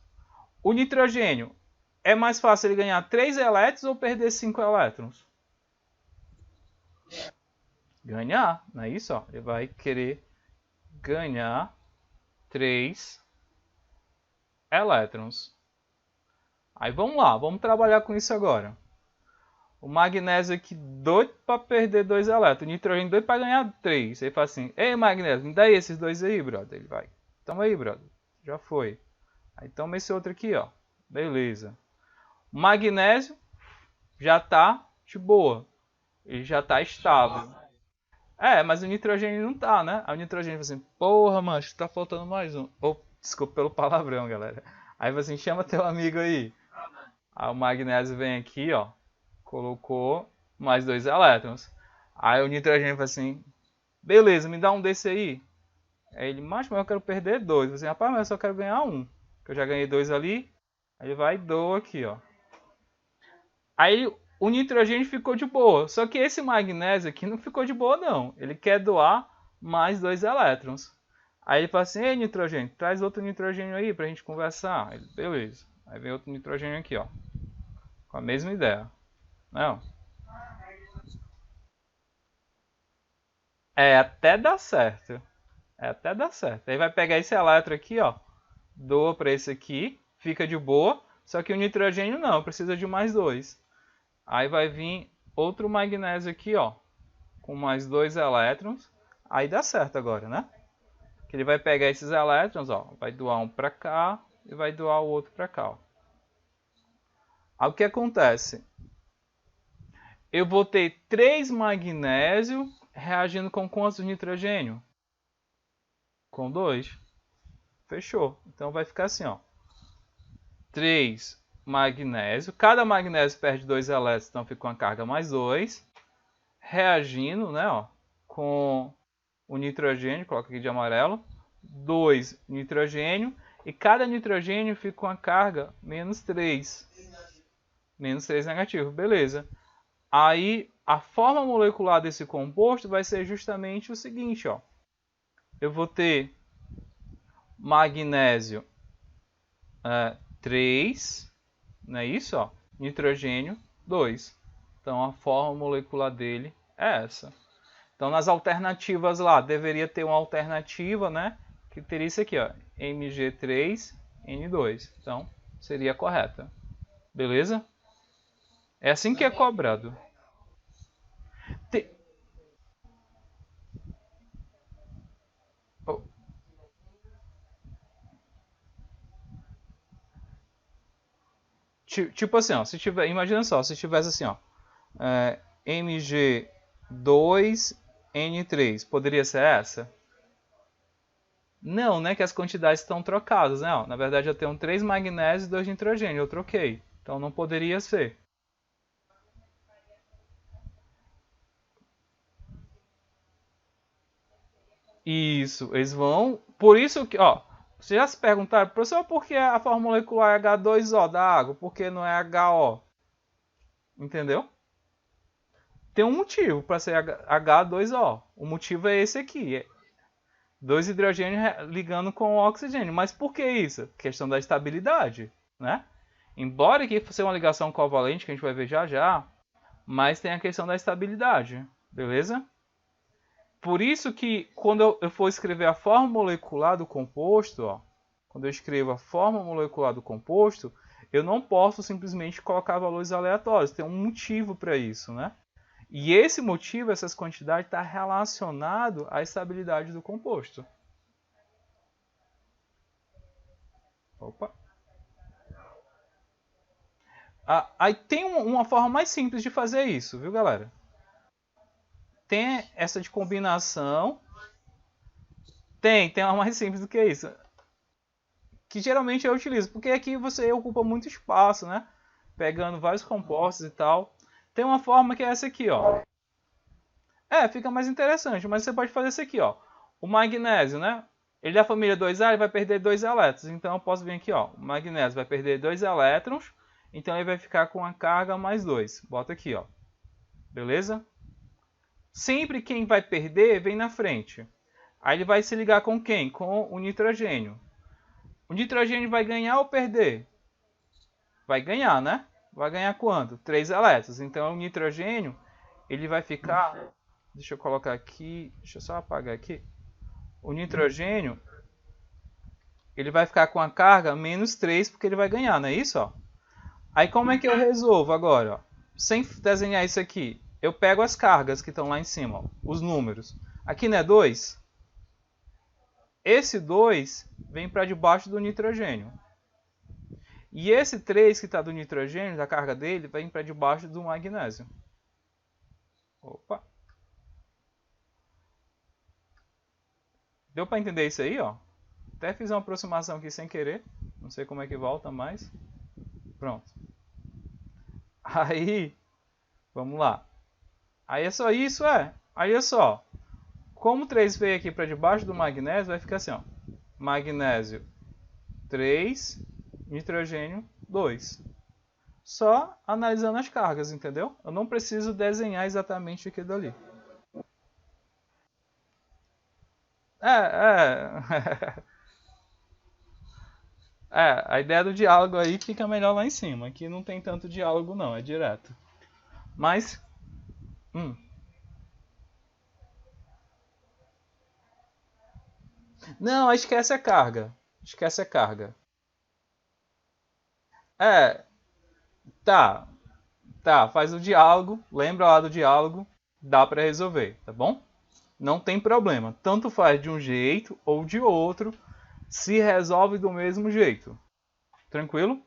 A: O nitrogênio, é mais fácil ele ganhar 3 elétrons ou perder 5 elétrons? Ganhar, não é isso? Ó? Ele vai querer ganhar 3 elétrons. Aí vamos lá, vamos trabalhar com isso agora. O magnésio aqui doido para perder 2 elétrons. O nitrogênio doido para ganhar 3. Aí fala assim, ei magnésio, me dá aí esses 2 aí, brother. Ele vai, toma aí, brother. Já foi. Aí toma esse outro aqui, ó. Beleza. O magnésio já tá de boa. Ele já tá estável. É, mas o nitrogênio não tá, né? Aí o nitrogênio fala assim, porra, mancho, tá faltando mais um. Oh, desculpa pelo palavrão, galera. Aí você assim, chama teu amigo aí. Aí o magnésio vem aqui, ó. Colocou mais 2 elétrons. Aí o nitrogênio fala assim, beleza, me dá um desse aí. Aí ele, mas eu quero perder 2. Você, rapaz, mas eu só quero ganhar 1. Que eu já ganhei 2 ali. Aí ele vai e doa aqui, ó. Aí o nitrogênio ficou de boa. Só que esse magnésio aqui não ficou de boa, não. Ele quer doar mais 2 elétrons. Aí ele fala assim, ei nitrogênio, traz outro nitrogênio aí pra gente conversar. Ele, beleza. Aí vem outro nitrogênio aqui, ó. Com a mesma ideia. Não. É até dar certo. É até dar certo. Aí vai pegar esse elétron aqui, ó. Doa para esse aqui. Fica de boa. Só que o nitrogênio não. Precisa de mais 2. Aí vai vir outro magnésio aqui, ó. Com mais 2 elétrons. Aí dá certo agora, né? Que ele vai pegar esses elétrons, ó. Vai doar um para cá. E vai doar o outro para cá, ó. Aí o que acontece? Eu vou ter 3 magnésio reagindo com quantos nitrogênio? Com 2. Fechou. Então vai ficar assim, ó. 3 magnésio. Cada magnésio perde 2 elétrons, então fica uma carga mais 2. Reagindo, né, ó, com o nitrogênio, coloca aqui de amarelo. 2 nitrogênio. E cada nitrogênio fica com a carga menos 3. Menos 3 negativo, beleza. Aí a forma molecular desse composto vai ser justamente o seguinte, ó. Eu vou ter magnésio 3, não é isso? Ó? Nitrogênio 2. Então a forma molecular dele é essa. Então nas alternativas lá, deveria ter uma alternativa, né? Que teria isso aqui, ó, Mg3N2. Então seria correta. Beleza? É assim que é cobrado. Tipo assim, ó, se tiver, imagina só, se tivesse assim, ó, Mg2N3, poderia ser essa? Não, né? Que as quantidades estão trocadas, né? Ó, na verdade eu tenho 3 magnésios e 2 nitrogênio, eu troquei. Então não poderia ser. Isso, eles vão. Por isso que, ó, vocês já se perguntaram, professor, por que a forma molecular é H2O da água? Por que não é HO? Entendeu? Tem um motivo para ser H2O. O motivo é esse aqui. É dois hidrogênios ligando com o oxigênio. Mas por que isso? Questão da estabilidade, né? Embora aqui fosse uma ligação covalente, que a gente vai ver já já, mas tem a questão da estabilidade, beleza? Por isso que quando eu for escrever a forma molecular do composto, ó, quando eu escrevo a forma molecular do composto, eu não posso simplesmente colocar valores aleatórios. Tem um motivo para isso, né? E esse motivo, essas quantidades, está relacionado à estabilidade do composto. Opa. Aí tem uma forma mais simples de fazer isso, viu, galera? Tem essa de combinação. Tem uma mais simples do que isso. Que geralmente eu utilizo, porque aqui você ocupa muito espaço, né? Pegando vários compostos e tal. Tem uma forma que é essa aqui, ó. Fica mais interessante, mas você pode fazer isso aqui, ó. O magnésio, né? Ele é da família 2A, ele vai perder 2 elétrons. Então eu posso vir aqui, ó. O magnésio vai perder 2 elétrons, então ele vai ficar com a carga mais 2. Bota aqui, ó. Beleza? Sempre quem vai perder vem na frente. Aí ele vai se ligar com quem? Com o nitrogênio. O nitrogênio vai ganhar ou perder? Vai ganhar, né? Vai ganhar quanto? 3 elétrons. Então o nitrogênio, ele vai ficar... Deixa eu colocar aqui... Deixa eu só apagar aqui. O nitrogênio, ele vai ficar com a carga menos 3, porque ele vai ganhar, não é isso? Ó? Aí como é que eu resolvo agora? Ó? Sem desenhar isso aqui, eu pego as cargas que estão lá em cima, ó, os números. Aqui não é 2? Esse 2 vem para debaixo do nitrogênio. E esse 3 que está do nitrogênio, da carga dele, vem para debaixo do magnésio. Opa! Deu para entender isso aí, ó? Até fiz uma aproximação aqui sem querer. Não sei como é que volta, mas... Pronto. Aí, vamos lá. Aí é só isso, Aí é só. Como 3 veio aqui para debaixo do magnésio, vai ficar assim, ó. Magnésio 3, nitrogênio 2. Só analisando as cargas, entendeu? Eu não preciso desenhar exatamente aquilo ali. A ideia do diálogo aí fica melhor lá em cima. Aqui não tem tanto diálogo não, é direto. Mas, não, esquece a carga. Esquece a carga. É, tá, faz o diálogo, lembra lá do diálogo, dá para resolver, tá bom? Não tem problema, tanto faz de um jeito ou de outro, se resolve do mesmo jeito. Tranquilo?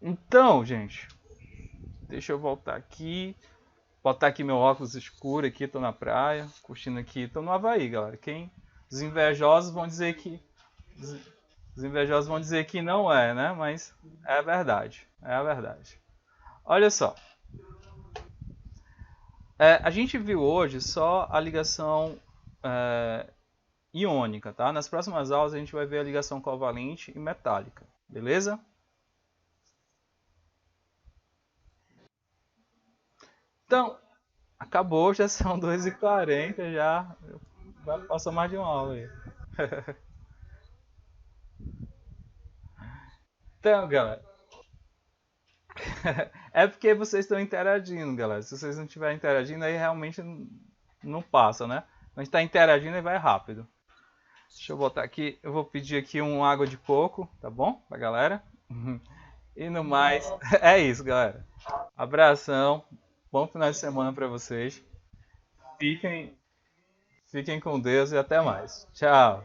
A: Então, gente, deixa eu voltar aqui, botar aqui meu óculos escuro aqui, tô na praia, curtindo aqui, tô no Havaí, galera. Os invejosos vão dizer que os invejosos vão dizer que não é, né? Mas é a verdade, é a verdade. Olha só, a gente viu hoje só a ligação iônica, tá? Nas próximas aulas a gente vai ver a ligação covalente e metálica, beleza? Então, acabou, já são 2h40, já passou mais de uma aula aí. Então, galera, é porque vocês estão interagindo, galera. Se vocês não estiverem interagindo, aí realmente não passa, né? A gente está interagindo e vai rápido. Deixa eu botar aqui, eu vou pedir aqui um água de coco, tá bom? Pra galera. E no mais, é isso, galera. Abração, bom final de semana pra vocês. Fiquem, fiquem com Deus e até mais. Tchau.